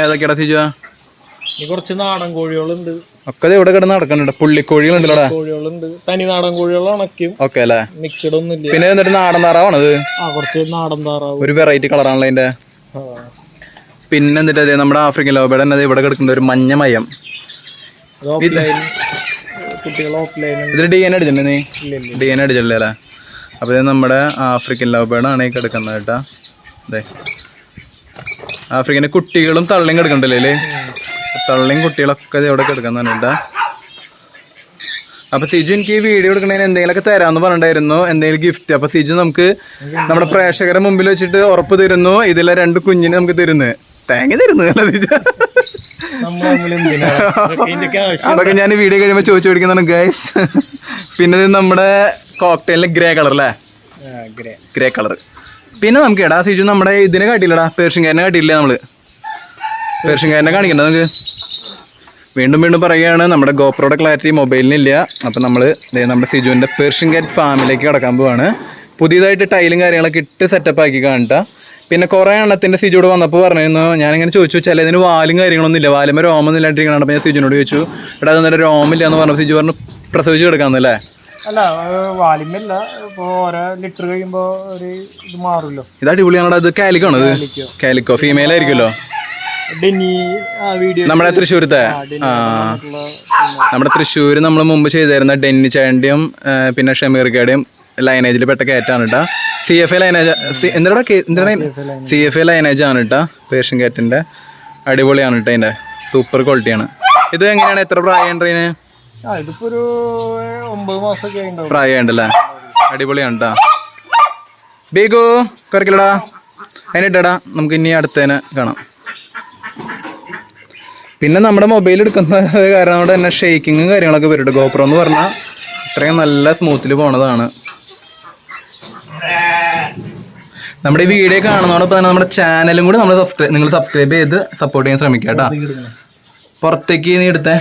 ഏതൊക്കെയാ സിജുവാ? കുറച്ച് നാടൻ കോഴികളുണ്ട്. ഒക്കെ ഇവിടെ കിടന്ന് നടക്കുന്നുണ്ട്. പുള്ളിക്കോഴികളുണ്ടല്ലോ. കോഴികളുണ്ട്. തനി നാടൻ കോഴികളും ഓക്കെ അല്ലേ? മിക്സഡ് ഒന്നുമില്ല. പിന്നെ എന്നിട്ട് നാടൻ താറാവാണത്. കുറച്ച് നാടൻ താറാവ്. ഒരു വെറൈറ്റി കളറാണല്ലോ അതിന്റെ. പിന്നെ എന്നിട്ട് അതെ നമ്മുടെ ആഫ്രിക്കൻ ലവ് ബേർഡ് തന്നെ ഇവിടെ കിടക്കുന്ന ഒരു മഞ്ഞ മയം. ഇതിൽ DNA അടിച്ചിട്ടുണ്ട് നീ? DNA അടിച്ചല്ലേ അല്ലേ? അപ്പൊ ഇത് നമ്മുടെ ആഫ്രിക്കൻ ലവ് ബേർഡ് ആണ് ഈ കിടക്കുന്നത് കേട്ടാ. അതെ ആഫ്രിക്കന്റെ കുട്ടികളും തള്ളിയും കിടക്കണ്ടല്ലേ? തള്ളിയും കുട്ടികളൊക്കെ ഇവിടെ കിടക്കുന്നുണ്ട് കേട്ടാ. അപ്പൊ സിജു എനിക്ക് ഈ വീഡിയോ എടുക്കണേന് എന്തെങ്കിലുമൊക്കെ തരാമെന്ന് പറഞ്ഞിട്ടുണ്ടായിരുന്നു, എന്തെങ്കിലും ഗിഫ്റ്റ്. അപ്പൊ സിജു നമുക്ക് നമ്മുടെ പ്രേക്ഷകരെ മുമ്പിൽ വെച്ചിട്ട് ഉറപ്പ് തരുന്നു ഇതിലെ 2 കുഞ്ഞിനെ നമുക്ക് തരുന്നു. തേങ്ങ തരുന്നു. അതൊക്കെ ഞാൻ വീഡിയോ കഴിയുമ്പോൾ ചോദിച്ചു പിടിക്കുന്നതാണ് ഗൈസ്. പിന്നെ നമ്മുടെ കോക്ടെയിലിന്റെ ഗ്രേ കളർ അല്ലേ? Grey colour. പിന്നെ നമുക്ക് എടാ സിജു നമ്മുടെ ഇതിനെ കാട്ടിയില്ലടാ, പേർഷ്യൻകാരനെ കാട്ടിയില്ലേ? നമ്മള് പേർഷ്യൻകാരനെ കാണിക്കണ്ട നമുക്ക്. വീണ്ടും പറയുകയാണ്, നമ്മുടെ ഗോപ്രോയുടെ ക്ലാരിറ്റി മൊബൈലിനില്ല. അപ്പം നമ്മൾ നമ്മുടെ സിജുവിൻ്റെ പേർഷ്യൻ കാറ്റ് ഫാമിലേക്ക് കടക്കാൻ പോവാണ്. പുതിയതായിട്ട് ടൈലും കാര്യങ്ങളൊക്കെ ഇട്ട് സെറ്റപ്പ് ആക്കി കാണട്ട. പിന്നെ കുറേ എണ്ണത്തിൻ്റെ സിജുയോട് വന്നപ്പോൾ പറഞ്ഞിരുന്നു, ഞാനിങ്ങനെ ചോദിച്ചു വെച്ചാൽ ഇതിന് വാലും കാര്യങ്ങളൊന്നും ഇല്ല, വാലുമ്പോൾ രോമൊന്നും ഇല്ലാണ്ടിരിക്കണം. അപ്പോൾ ഞാൻ സിജുവിനോട് ചോദിച്ചു, എടാ അതൊന്നും രോമില്ല എന്ന് പറഞ്ഞു. സിജു പറഞ്ഞു പ്രസവിച്ച് കിടക്കാന്നല്ലേ?
അല്ല വാലിമല്ല, ഇപ്പോൾ ഓരോ ലിറ്റർ കഴിയുമ്പോൾ ഒരു ഇത് മാറുമല്ലോ.
ഇത് അടിപൊളിയാണോ? ഇത് കാലിക്കോ ആണ്? ഇത് കാലിക്കോ ഫീമെയിൽ ആയിരിക്കുമല്ലോ. നമ്മുടെ തൃശ്ശൂരത്തെ നമ്മുടെ തൃശ്ശൂർ നമ്മൾ മുമ്പ് ചെയ്തായിരുന്ന ഡെന്നി ചാണ്ടിയും പിന്നെ ഷമീർക്കയുടെയും ലൈനേജിൽ പെട്ട കയറ്റാണ് കേട്ടോ. CFA ലൈനേജ് എന്താണ് CFA ലൈനേജ് ആണ് കേട്ടോ. പേർഷ്യൻ കാറ്റിന്റെ അടിപൊളിയാണ് കേട്ടോ. അതിന്റെ സൂപ്പർ ക്വാളിറ്റിയാണ്. ഇത് എങ്ങനെയാണ്, എത്ര പ്രായം ഇതിന്?
ഇതിപ്പോ ഒരു 9 മാസമൊക്കെ ഉണ്ടാവും.
പ്രായമുണ്ടല്ലേ? അടിപൊളിയാണ് കേട്ടോ. ബീഗു കുറയ്ക്കലടാ, അതിനിട്ടടാ. നമുക്ക് ഇനി അടുത്തതിനെ കാണാം. പിന്നെ നമ്മുടെ മൊബൈൽ എടുക്കുന്ന കാരണം കൊണ്ട് തന്നെ ഷെയ്ക്കിങ്ങും കാര്യങ്ങളൊക്കെ വരും. GoPro എന്ന് പറഞ്ഞാൽ ഇത്രയും നല്ല സ്മൂത്തിൽ പോണതാണ്. നമ്മുടെ ഈ വീഡിയോ കാണുന്നതോടൊപ്പം തന്നെ നമ്മുടെ ചാനലും കൂടി നിങ്ങൾ സബ്സ്ക്രൈബ് ചെയ്ത് സപ്പോർട്ട് ചെയ്യാൻ ശ്രമിക്കുക കേട്ടോ. പുറത്തേക്ക് നീ എടുത്തേ.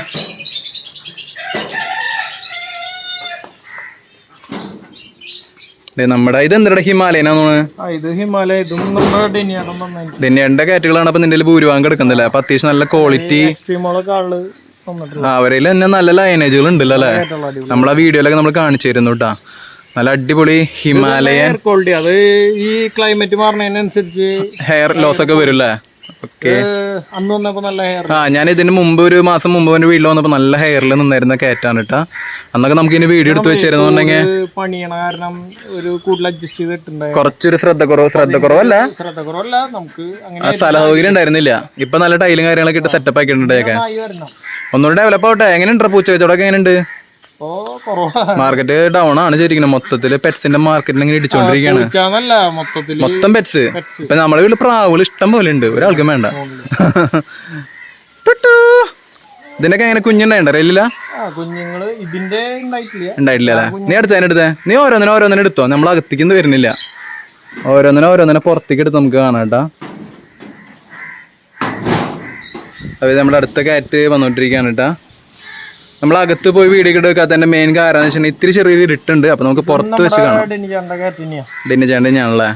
നമ്മുടെ ഇത് എന്താ ഹിമാലയനാന്ന് ഡെന്നിയുടെ കാറ്റുകളാണ്. അപ്പൊ നിന്റെ ഭൂരിഭാഗം എടുക്കുന്നില്ല. അപ്പൊ അത്യാവശ്യം നല്ല ക്വാളിറ്റി അവരിൽ തന്നെ നല്ല ലൈനേജുകൾ ഉണ്ടല്ലോ അല്ലെ. നമ്മളാ വീഡിയോയിലൊക്കെ നമ്മൾ കാണിച്ചു തരുന്നു കേട്ടാ. നല്ല അടിപൊളി ഹിമാലയൻ
ക്വാളിറ്റി. അത് ഈ ക്ലൈമറ്റ് മാറുന്നതിനനുസരിച്ച്
ഹെയർ ലോസ് ഒക്കെ വരും അല്ലേ? ഓക്കെ.
അന്ന് വന്നപ്പോ നല്ല ഹെയർ.
ഞാൻ ഇതിന് മുമ്പ് ഒരു മാസം മുമ്പ് എന്റെ വീട്ടിൽ വന്നപ്പോ നല്ല ഹെയറിൽ നിന്നായിരുന്ന കയറ്റാണ് കേട്ടാ. അന്നൊക്കെ നമുക്ക് ഇനി വീഡിയോ എടുത്ത് വെച്ചിരുന്നുണ്ടെങ്കിൽ
പണിയണ കാരണം ഒരു കൂടുതൽ അഡ്ജസ്റ്റ് ചെയ്തിട്ടുണ്ട്.
കുറച്ചൊരു ശ്രദ്ധക്കുറവല്ല
നമുക്ക്
സ്ഥല സൗകര്യം ഉണ്ടായിരുന്നില്ല. ഇപ്പൊ നല്ല ടൈലും കാര്യങ്ങളൊക്കെ ഇട്ട് സെറ്റപ്പ് ആക്കിയിട്ടുണ്ട്. ഒന്നുകൂടെ ഡെവലപ്പ് ആവട്ടെ. എങ്ങനെയുണ്ട് പൂച്ച കച്ചവടമൊക്കെ? എങ്ങനെയുണ്ട്? മാർക്കറ്റ് ഡൗൺ ആണ് ശരിക്കും. മൊത്തത്തില് പെറ്റ്സിന്റെ മാർക്കറ്റിൽ ഇങ്ങനെ ഇടിച്ചോണ്ടിരിക്കുകയാണ്. മൊത്തം പെറ്റ്സ്. ഇപ്പൊ നമ്മുടെ വീട്ടിൽ പ്രാവുകൾ ഇഷ്ടം പോലെ ഉണ്ട്. ഒരാൾക്കും വേണ്ട. ഇതിനൊക്കെ എങ്ങനെ കുഞ്ഞുണ്ടായില്ല?
കുഞ്ഞുങ്ങള് ഇതിന്റെ
ഉണ്ടായിട്ടില്ല അല്ലേ? നീ എടുത്തേ. നീ ഓരോന്നിനെ എടുത്തോ. നമ്മൾ അകത്തേക്ക് വരുന്നില്ല. ഓരോന്നിനെ പുറത്തേക്ക് എടുത്ത് നമുക്ക് കാണാം കേട്ടാ. അത് നമ്മുടെ അടുത്ത കാറ്റ് വന്നോണ്ടിരിക്കുകയാണ് കേട്ടാ. നമ്മൾ അകത്ത് പോയി വീഡിയോ എടുക്കാത്തതിന്റെ മെയിൻ കാരണം വെച്ചിട്ടുണ്ടെങ്കിൽ ഇത്തിരി ചെറിയൊരു ഇരുട്ടുണ്ട്. അപ്പൊ നമുക്ക് പുറത്ത് വെച്ച് കാണാം. ഡെന്നി ചേട്ടൻ ഞാനല്ലേ?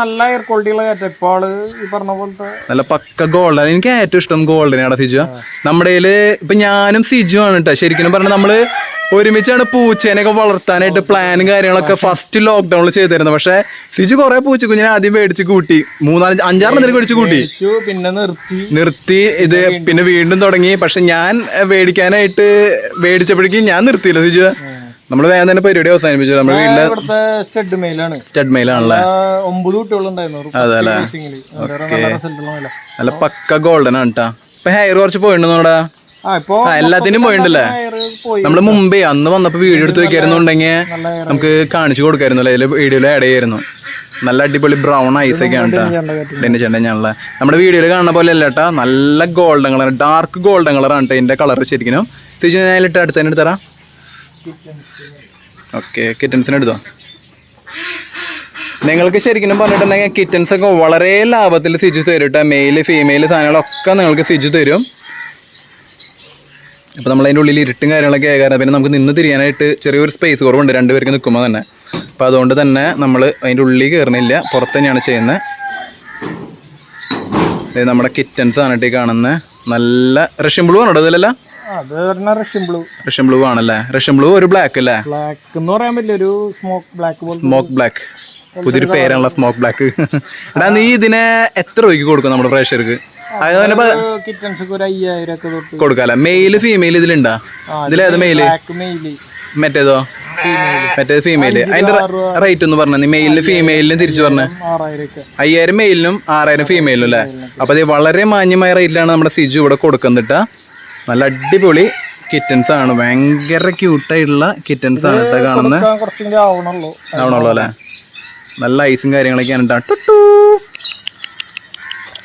നല്ല എയർ ക്വാളിറ്റിയുള്ള കാറ്റ്. ഇപ്പോൾ ഈ പറഞ്ഞ പോലത്തെ
നല്ല പക്ക ഗോൾഡൻ. എനിക്ക് ഏറ്റവും ഇഷ്ടം ഗോൾഡനാണ് സിജു. നമ്മുടെ ഇപ്പൊ ഞാനും സിജു ആണ് കേട്ടോ. ശരിക്കും പറഞ്ഞാൽ നമ്മള് ഒരുമിച്ചാണ് പൂച്ചേനൊക്കെ വളർത്താനായിട്ട് പ്ലാനും കാര്യങ്ങളൊക്കെ ഫസ്റ്റ് ലോക്ക്ഡൌണിൽ ചെയ്തിരുന്നത്. പക്ഷെ സിജു കുറെ പൂച്ചക്കുഞ്ഞിനെ ആദ്യം മേടിച്ച് കൂട്ടി. 5-6 മേടിച്ച് കൂട്ടി.
പിന്നെ
നിർത്തി. ഇത് പിന്നെ വീണ്ടും തുടങ്ങി. പക്ഷെ ഞാൻ മേടിക്കാനായിട്ട് മേടിച്ചപ്പോഴേക്കും ഞാൻ നിർത്തിയില്ല സിജു. നമ്മള് വേഗം തന്നെ പരിപാടി അവസാനിപ്പിച്ചു. നമ്മുടെ വീട്ടിലെ സ്റ്റഡ് മെയിലാണല്ലേ?
9 കുട്ടികളുണ്ടായിരുന്നു.
അതല്ലേ? നല്ല പക്ക ഗോൾഡൻ ആണ് കേട്ടാ. ഇപ്പൊ ഹെയർ കുറച്ച് പോയിട്ടുണ്ട് നമ്മുടെ. എല്ലാത്തിനും പോയിണ്ടല്ലേ? നമ്മള് മുമ്പേ അന്ന് വന്നപ്പോ വീഡിയോ എടുത്ത് വെക്കായിരുന്നുണ്ടെങ്കിൽ നമുക്ക് കാണിച്ചു കൊടുക്കായിരുന്നു. അതില് വീഡിയോയിൽ ആഡ് ചെയ്യായിരുന്നു. നല്ല അടിപൊളി ബ്രൗൺ ഐസ് ഒക്കെ ആണ് കേട്ടോ. ഡെന്നി ചേട്ടൻ ഞാനുള്ള നമ്മുടെ വീഡിയോയിൽ കാണുന്ന പോലെ അല്ല കേട്ടാ. നല്ല ഗോൾഡൻ കളർ, ഡാർക്ക് ഗോൾഡൻ കളറാണ് കേട്ടോ ഇതിന്റെ കളർ ശരിക്കും. സിജു ഞാനിട്ട് അടുത്ത് തന്നെ എടുത്തരാം. ഓക്കെ. കിറ്റൻസിന് എടുത്തോ. നിങ്ങൾക്ക് ശരിക്കും പറഞ്ഞിട്ടുണ്ടെങ്കിൽ കിറ്റൻസ് ഒക്കെ വളരെ ലാഭത്തിൽ സിജു തരും കേട്ടോ. മെയില് ഫീമെയില് സാധനങ്ങളൊക്കെ നിങ്ങൾക്ക് സിജു തരും. അപ്പോൾ നമ്മൾ അതിൻ്റെ ഉള്ളിൽ ഇരുട്ടും കാര്യങ്ങളൊക്കെ ആയ കാരണം പിന്നെ നമുക്ക് നിന്ന് തിരിയാനായിട്ട് ചെറിയൊരു സ്പേസ് കുറവുണ്ട് 2 പേർക്ക് നിൽക്കുമ്പോൾ തന്നെ. അപ്പോൾ അതുകൊണ്ട് തന്നെ നമ്മൾ അതിൻ്റെ ഉള്ളിൽ കയറുന്നില്ല, പുറത്ത് തന്നെയാണ് ചെയ്യുന്നത്. നമ്മുടെ കിറ്റൻസ് ആണ് ഈ കാണുന്നത്. നല്ല റഷ്യൻ ബ്ലൂ ആണോ ഇതിലല്ല? റഷ്യൻ ബ്ലൂ ആണല്ലേ? റഷ്യൻ ബ്ലൂ ഒരു ബ്ലാക്ക് അല്ലേ? Smoke black. പുതിയൊരു പേരാണല്ലോ സ്മോക്ക് ബ്ലാക്ക്. എടാ നീ ഇതിനെ എത്ര രൂപയ്ക്ക് കൊടുക്കും നമ്മുടെ പ്രേക്ഷകർക്ക്? കൊടുക്കാല്ലേ? മെയില് ഫീമെയിൽ ഇതിലുണ്ടാ? ഇതിലേത് മെയില്? മറ്റേതോ? മറ്റേത് ഫീമെയില്. അതിന്റെ റേറ്റ് ഒന്ന് പറഞ്ഞ. മെയിലിന് ഫീമെയിലിനും തിരിച്ചു പറഞ്ഞ. 5000 മെയിലിനും 6000 ഫീമെയിലും അല്ലേ? അപ്പൊ അത് വളരെ മാന്യമായ റേറ്റിലാണ് നമ്മുടെ സിജു ഇവിടെ കൊടുക്കുന്നിട്ടാ. നല്ല അടിപൊളി കിറ്റൻസ് ആണ്. ഭയങ്കര ക്യൂട്ടായിട്ടുള്ള കിറ്റൻസ് ആണ് കേട്ടോ കാണുന്നത്. ആവണുള്ളൂ അല്ലേ? നല്ല ഐസും കാര്യങ്ങളൊക്കെയാണ് കേട്ടോ. ടുട്ടു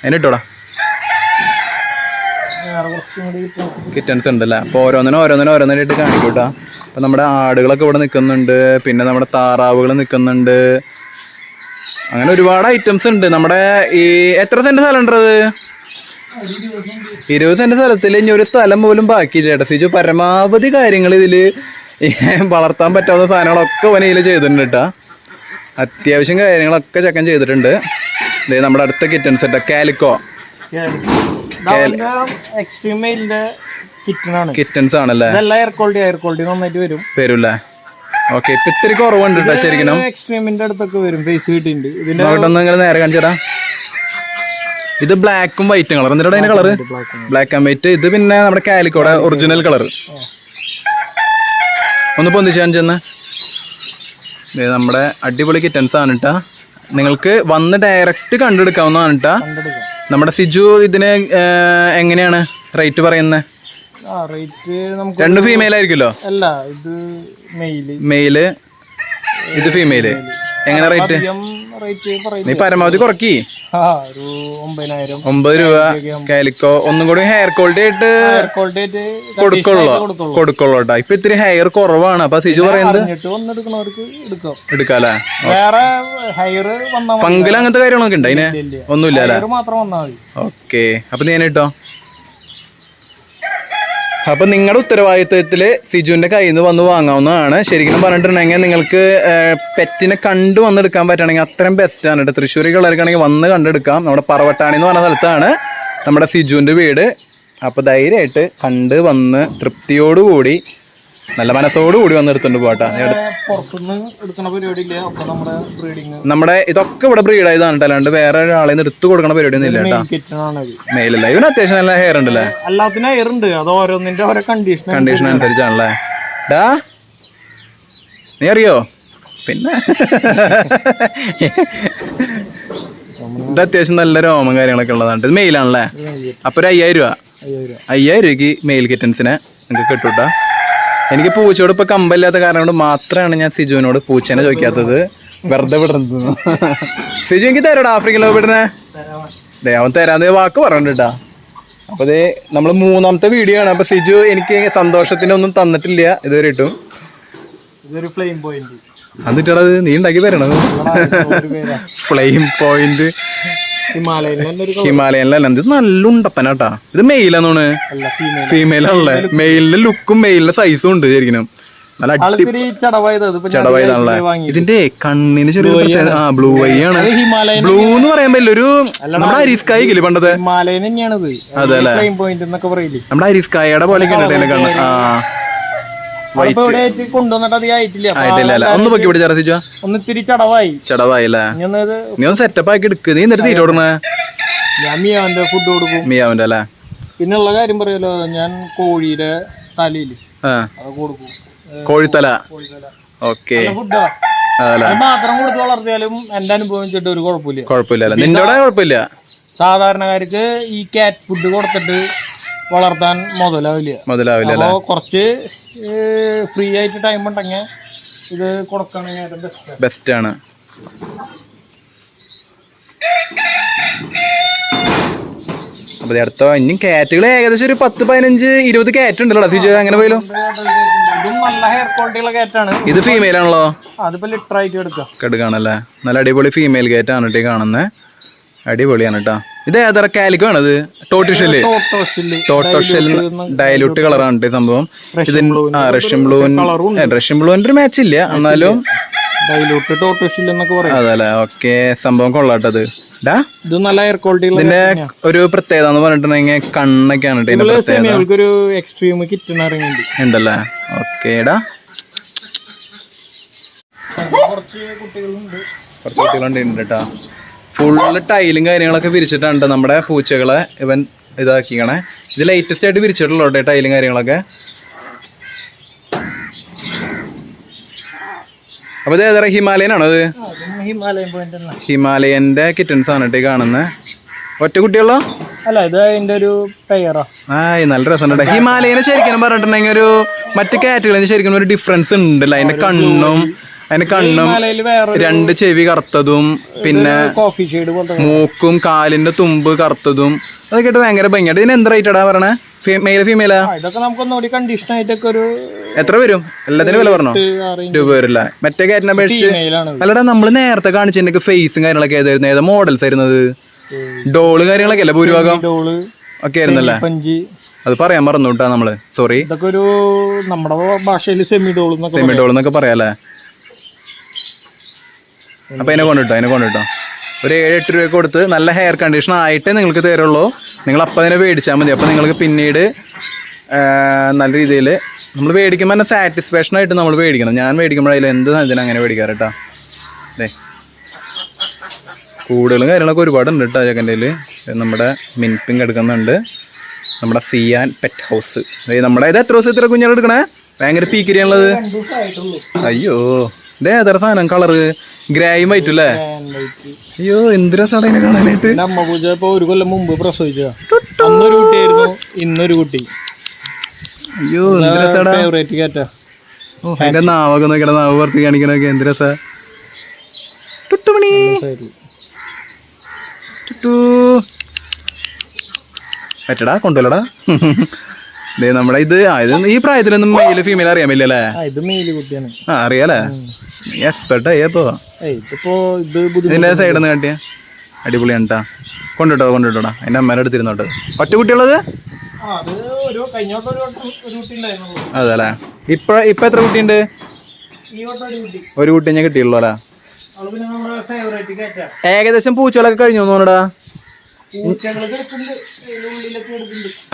അതിനിട്ടോടാ. കിറ്റൻസ് ഉണ്ടല്ലേ? അപ്പോൾ ഓരോന്നിനായിട്ട് കാണിക്കും കേട്ടോ. അപ്പം നമ്മുടെ ആടുകളൊക്കെ ഇവിടെ നിൽക്കുന്നുണ്ട്. പിന്നെ നമ്മുടെ താറാവുകൾ നിൽക്കുന്നുണ്ട്. അങ്ങനെ ഒരുപാട് ഐറ്റംസ് ഉണ്ട്. നമ്മുടെ ഈ എത്ര സെന്റ് സ്ഥലം ഉണ്ടത്? 20 സെന്റ് സ്ഥലത്തിൽ ഇനി ഒരു സ്ഥലം പോലും ബാക്കിയില്ല ചേട്ടാ. സിജു പരമാവധി കാര്യങ്ങൾ ഇതിൽ വളർത്താൻ പറ്റാവുന്ന സാധനങ്ങളൊക്കെ വനയിൽ ചെയ്തിട്ടുണ്ട് കേട്ടോ. അത്യാവശ്യം കാര്യങ്ങളൊക്കെ ചെക്കൻ ചെയ്തിട്ടുണ്ട്. നമ്മുടെ അടുത്ത കിറ്റൻസ് കേട്ടോ, കാലിക്കോ കിറ്റൻസ് ആണല്ലേ? വരൂല്ലേ? ഓക്കെ. ഇപ്പൊ ഇത്തിരി കുറവുണ്ട് കേട്ടോ ശരിക്കും. ഇങ്ങനെ നേരെ കാണിച്ചേരാ. ഇത് ബ്ലാക്കും വൈറ്റും കളർ. എന്നിട്ട് അതിന്റെ കളറ് ബ്ലാക്ക് ആൻഡ് വൈറ്റ്. ഇത് പിന്നെ നമ്മുടെ കാലിക്കോടെ ഒറിജിനൽ കളർ. ഒന്ന് പൊന്തിച്ച് കാണിച്ചെന്ന്. നമ്മുടെ അടിപൊളി കിറ്റൻസ് ആണ് കേട്ടാ. നിങ്ങൾക്ക് വന്ന് ഡയറക്റ്റ് കണ്ടെടുക്കാവുന്നതാണ് കേട്ടാ. നമ്മുടെ സിജു ഇതിന് എങ്ങനെയാണ് റേറ്റ് പറയുന്നത്?
റേറ്റ് നമുക്ക്
രണ്ട് ഫീമെയിൽ ആയിരിക്കുമല്ലോ?
അല്ല, ഇത്
മെയില്, ഇത് ഫീമെയില്. എങ്ങനെ റേറ്റ്? നീ പരമാവധി കുറക്കി. 9 രൂപ കാലിക്കോ. ഒന്നും കൂടി ഹെയർ ക്വാളിറ്റി ആയിട്ട് കൊടുക്കുള്ളൂ കേട്ടോ. ഇപ്പൊ ഇത്തിരി ഹെയർ കുറവാണ്. അപ്പൊ സിജു പറയുന്നത് എടുക്കാല്ലേ? ഫംഗൽ അങ്ങനത്തെ കാര്യങ്ങളൊക്കെ ഉണ്ട് അതിന്? ഒന്നുമില്ല അല്ലേ? ഓക്കെ. അപ്പൊ നീ കേട്ടോ. അപ്പൊ നിങ്ങളുടെ ഉത്തരവാദിത്വത്തില് സിജുവിന്റെ കയ്യിൽ നിന്ന് വന്ന് വാങ്ങാവുന്നതാണ്. ശരിക്കും പറഞ്ഞിട്ടുണ്ടെങ്കിൽ നിങ്ങൾക്ക് പെറ്റിനെ കണ്ടു വന്നെടുക്കാൻ പറ്റുകയാണെങ്കിൽ അത്രയും ബെസ്റ്റ് ആണ് കേട്ടോ. തൃശ്ശൂരിലുള്ളവർക്കാണെങ്കിൽ വന്ന് കണ്ടെടുക്കാം. നമ്മുടെ പറവട്ടാണി എന്ന് പറഞ്ഞ സ്ഥലത്താണ് നമ്മുടെ സിജുവിന്റെ വീട്. അപ്പൊ ധൈര്യമായിട്ട് കണ്ട് വന്ന് തൃപ്തിയോടുകൂടി നല്ല മനസ്സോടുകൂടി വന്ന് എടുത്തോണ്ട് പോകട്ടെ. നമ്മുടെ ഇതൊക്കെ ഇവിടെ ബ്രീഡ് ആയതാണ് കേട്ടോ. അല്ലാണ്ട് വേറെ ഒരാളെ എടുത്തു കൊടുക്കണ പരിപാടി ഒന്നും ഇല്ല കേട്ടോ. മെയിലല്ല, ഇവന് അത്യാവശ്യം നല്ല ഹെയർ ഉണ്ടല്ലേ? കണ്ടീഷൻ അനുസരിച്ചാണല്ലേ? ഡാ നീ അറിയോ? പിന്നെ ഇത് അത്യാവശ്യം നല്ല രോമം കാര്യങ്ങളൊക്കെ ഉള്ളതാണ്. ഇത് മെയിലാണല്ലേ? അപ്പൊ ഒരു 5000 രൂപ. 5000 രൂപയ്ക്ക് മെയിൽ കിറ്റൻസിനെ നിങ്ങൾക്ക് കിട്ടൂട്ടാ. എനിക്ക് പൂച്ചയോട് ഇപ്പൊ കമ്പല്ലാത്ത കാരണം കൊണ്ട് മാത്രമാണ് ഞാൻ സിജുവിനോട് പൂച്ചേനെ ചോദിക്കാത്തത്. വെറുതെ വിടുന്നത്. സിജു എനിക്ക് തരാടാ ആഫ്രിക്കൻ ലവ് ബേർഡിനെ. അവൻ തരാന്ന് വാക്ക് പറഞ്ഞിട്ടാ. അപ്പൊ ഇത് നമ്മള് 3ാമത്തെ വീഡിയോ ആണ്. അപ്പൊ സിജു എനിക്ക് സന്തോഷത്തിനൊന്നും തന്നിട്ടില്ല ഇതുവരെ ഇട്ടും. എന്നിട്ടത് നീ ഉണ്ടാക്കി തരണത് ഫ്ലെയിം പോയിന്റ്. ഹിമാലയനിലല്ല, ഇത് നല്ല ഉണ്ടപ്പനാട്ടാ. ഇത് മെയിലാന്നോണ്. ഫീമെയിലാണല്ലേ? മെയിലിന്റെ ലുക്കും മെയിലിന്റെ സൈസും ഉണ്ട് ശരിക്കും. നല്ല ചടവായതാണല്ലേ? ഇതിന്റെ കണ്ണിന് ചെറിയ പ്രത്യേകത. ബ്ലൂ ഐ ആണ്. ബ്ലൂ എന്ന് പറയുമ്പോ ഒരു നമ്മുടെ അരിസ്കായ ഇല്ലേ പണ്ടത്തെ? അതെ അല്ലേ? നമ്മുടെ അരിസ്കായയുടെ പോലെ കണ്ടിട്ട് കണ്ണ്. ഒന്ന് പൊക്കി പിടിച്ചാ ചടവായില്ലേ? നീ ഒന്ന് സെറ്റപ്പ് ആക്കി എടുക്ക്. നീ എന്നിട്ട് തീരെ കൊടുക്കണേ? മിയാവിന്റെ അല്ലേ?
പിന്നെയുള്ള കാര്യം പറയല്ലോ, ഞാൻ കോഴിയുടെ തലയില്
കോഴിത്തല. ഓക്കെ.
മാത്രം കൊടുത്ത് വളർത്തിയാലും എന്റെ അനുഭവം വെച്ചിട്ട് ഒരു
കുഴപ്പമില്ല. നിന്റെ കുഴപ്പമില്ല.
സാധാരണക്കാർക്ക് ഈ കാറ്റ് ഫുഡ് കൊടുത്തിട്ട് വളർത്താൻ മുതലാവില്ല. അപ്പൊ കുറച്ച് ഫ്രീ ആയിട്ട് ടൈം ഉണ്ടെങ്കിൽ ഇത് കൊടുക്കണെങ്കിൽ
ബെസ്റ്റ് ആണ്. അപ്പൊ അടുത്ത ഇനിയും കാറ്റുകൾ ഏകദേശം ഒരു 10, 15, 20 കാറ്റ് ഉണ്ടല്ലോ സിജു. അങ്ങനെ പോയാലോ?
ഇതും നല്ല ഹെയർ ക്വാളിറ്റിയുള്ള കാറ്റാണ്.
ഇത് ഫീമെയിൽ ആണല്ലോ?
അതിപ്പോ ലിറ്റർ ആയിട്ട്
എടുക്കാണല്ലേ? നല്ല അടിപൊളി ഫീമെയിൽ കാറ്റ് ആണ് കേട്ടോ കാണുന്നത്. അടിപൊളിയാണ് കേട്ടോ. ഇത് ഏതാ കാലിക്കോ ആണത്? ടോട്ടോഷെല്ല് ഡയലൂട്ട് കളറാണ് സംഭവം. റഷ്യൻ ബ്ലൂവിന്റെ ഒരു മാച്ച് ഇല്ല എന്നാലും അതല്ലേ? ഓക്കെ. സംഭവം കൊള്ളാട്ടത്.
ഇത് നല്ല ഹെയർ ക്വാളിറ്റി.
ഇതിന്റെ ഒരു പ്രത്യേകത എന്ന് പറഞ്ഞിട്ടുണ്ടെങ്കിൽ കണ്ണൊക്കെയാണ് ഉണ്ടല്ലേ? ഓക്കേടാ. കുറച്ച് കുട്ടികളുണ്ട് കേട്ടാ. ഫുള്ള് ടൈലും കാര്യങ്ങളൊക്കെ വിരിച്ചിട്ടുണ്ട് നമ്മുടെ പൂച്ചകളെ ഇവൻ ഇതാക്കിക്കണേ. ഇത് ലേറ്റസ്റ്റ് ആയിട്ട് വിരിച്ചിട്ടുള്ളൂ കേട്ടോ ടൈലും കാര്യങ്ങളൊക്കെ. അപ്പൊ ഇത് ഏതാ? ഹിമാലയൻ ആണോ? അത് ഹിമാലയന്റെ കിറ്റൻസ് ആണ് കേട്ടോ കാണുന്നത്. ഒറ്റ കുട്ടികളോ?
അല്ല, ഇത് അതിന്റെ ഒരു ടയറാ.
നല്ല രസമുണ്ട്. ഹിമാലയനെ ശരിക്കും പറഞ്ഞിട്ടുണ്ടെങ്കിൽ ഒരു മറ്റു കാറ്റുകളിൽ ശരിക്കും ഒരു ഡിഫറൻസ് ഉണ്ടല്ലോ. അതിന്റെ കണ്ണും 2 ചെവി കറുത്തതും പിന്നെ മൂക്കും കാലിന്റെ തുമ്പ് കറുത്തതും അതൊക്കെ ആയിട്ട് ഭയങ്കര ഭംഗിയായിട്ട്. ഇതിന് എന്ത് റേറ്റാടാ പറഞ്ഞേ? മെയില ഫീമെയിലാ? എത്ര വരും? എല്ലാത്തിനും വില പറഞ്ഞോ? 2 വരില്ല. മറ്റേ കാറ്റിനെ അപേക്ഷിച്ച്. അല്ലടാ, നമ്മള് നേരത്തെ കാണിച്ചതിന്റെ ഫേസും കാര്യങ്ങളൊക്കെ ഏതായിരുന്നു? ഏതാ മോഡൽസ് ആയിരുന്നത്? ഡോള് കാര്യങ്ങളൊക്കെ അല്ലേ ഭൂരിഭാഗം ഒക്കെ ആയിരുന്നല്ലേ? അത് പറയാൻ മറന്നു കേട്ടാ നമ്മള്. സോറി.
നമ്മുടെ ഭാഷയിൽ സെമി
ഡോൾ എന്നൊക്കെ പറയാല്ലേ? അപ്പൊ അതിനെ കൊണ്ടിട്ടോ ഒരു 7-8 രൂപ കൊടുത്ത് നല്ല ഹെയർ കണ്ടീഷൻ ആയിട്ടേ നിങ്ങൾക്ക് തരുള്ളൂ. നിങ്ങൾ അപ്പം തന്നെ മേടിച്ചാൽ മതി. അപ്പം നിങ്ങൾക്ക് പിന്നീട് നല്ല രീതിയിൽ നമ്മൾ മേടിക്കുമ്പോൾ തന്നെ സാറ്റിസ്ഫാക്ഷൻ ആയിട്ട് നമ്മൾ മേടിക്കണം. ഞാൻ മേടിക്കുമ്പോഴതിൽ എന്ത് സാധനം അങ്ങനെ മേടിക്കാറ് കേട്ടോ. അതെ, കൂടുകളും കാര്യങ്ങളൊക്കെ ഒരുപാടുണ്ട് കേട്ടോ ചെക്കൻ്റെ കയ്യിൽ. നമ്മുടെ മിൻപിങ് എടുക്കുന്നുണ്ട്. നമ്മുടെ സിയാൻ പെറ്റ് ഹൗസ്. നമ്മുടെ ഇത് എത്ര ദിവസം ഇത്ര കുഞ്ഞാൾ എടുക്കണേ? ഭയങ്കര പീക്കിരിയാണുള്ളത്. അയ്യോ, ഇതേ ഏതാ സാധനം കളറ് ഗ്രായും വൈറ്റും അല്ലേ? അയ്യോ എന്ത് രസമാണ് ഇതിനെ കാണാനായിട്ട്.
അമ്മ പൂജ ഇപ്പൊ 1 കൊല്ലം മുമ്പ് പ്രസവിച്ചതാ. അന്നൊരു കുട്ടിയായിരുന്നു, ഇന്നൊരു കുട്ടി.
അയ്യോ എന്ത് രസാടാ.
ഫേവറേറ്റ് കാറ്റാ.
അതിന്റെ നാവൊക്കെ നോക്കിയാ, നാവ് പുറത്ത് കാണിക്കണൊക്കെ എന്ത് രസാ. ടുട്ടുമണി ടുട്ടു പറ്റടാ കൊണ്ടുവല്ലടാ. നമ്മുടെ ഇത് ഈ പ്രായത്തിലൊന്നും മെയില് ഫീമെയിൽ അറിയാൻ പറ്റില്ലല്ലേ?
ഇത് മെയില് കുട്ടിയാണ്.
ആ അറിയാലേ, എക്സ്പെർട്ടായിപ്പോ. ഇതിന്റെ സൈഡിൽ നിന്ന് കാട്ടിയ അടിപൊളിയാണ് കേട്ടാ. കൊണ്ടിട്ടോടാ അതിന്റെ അമ്മേനെ എടുത്തിരുന്നോട്ടെ. ഒറ്റ കുട്ടിയുള്ളത് അതെ അല്ലേ? ഇപ്പൊ എത്ര കുട്ടിയുണ്ട്? ഒരു കുട്ടി ഞാൻ കിട്ടിയുള്ളൂ അല്ലേ? ഏകദേശം പൂച്ചകളൊക്കെ കഴിഞ്ഞു തോന്നടാ.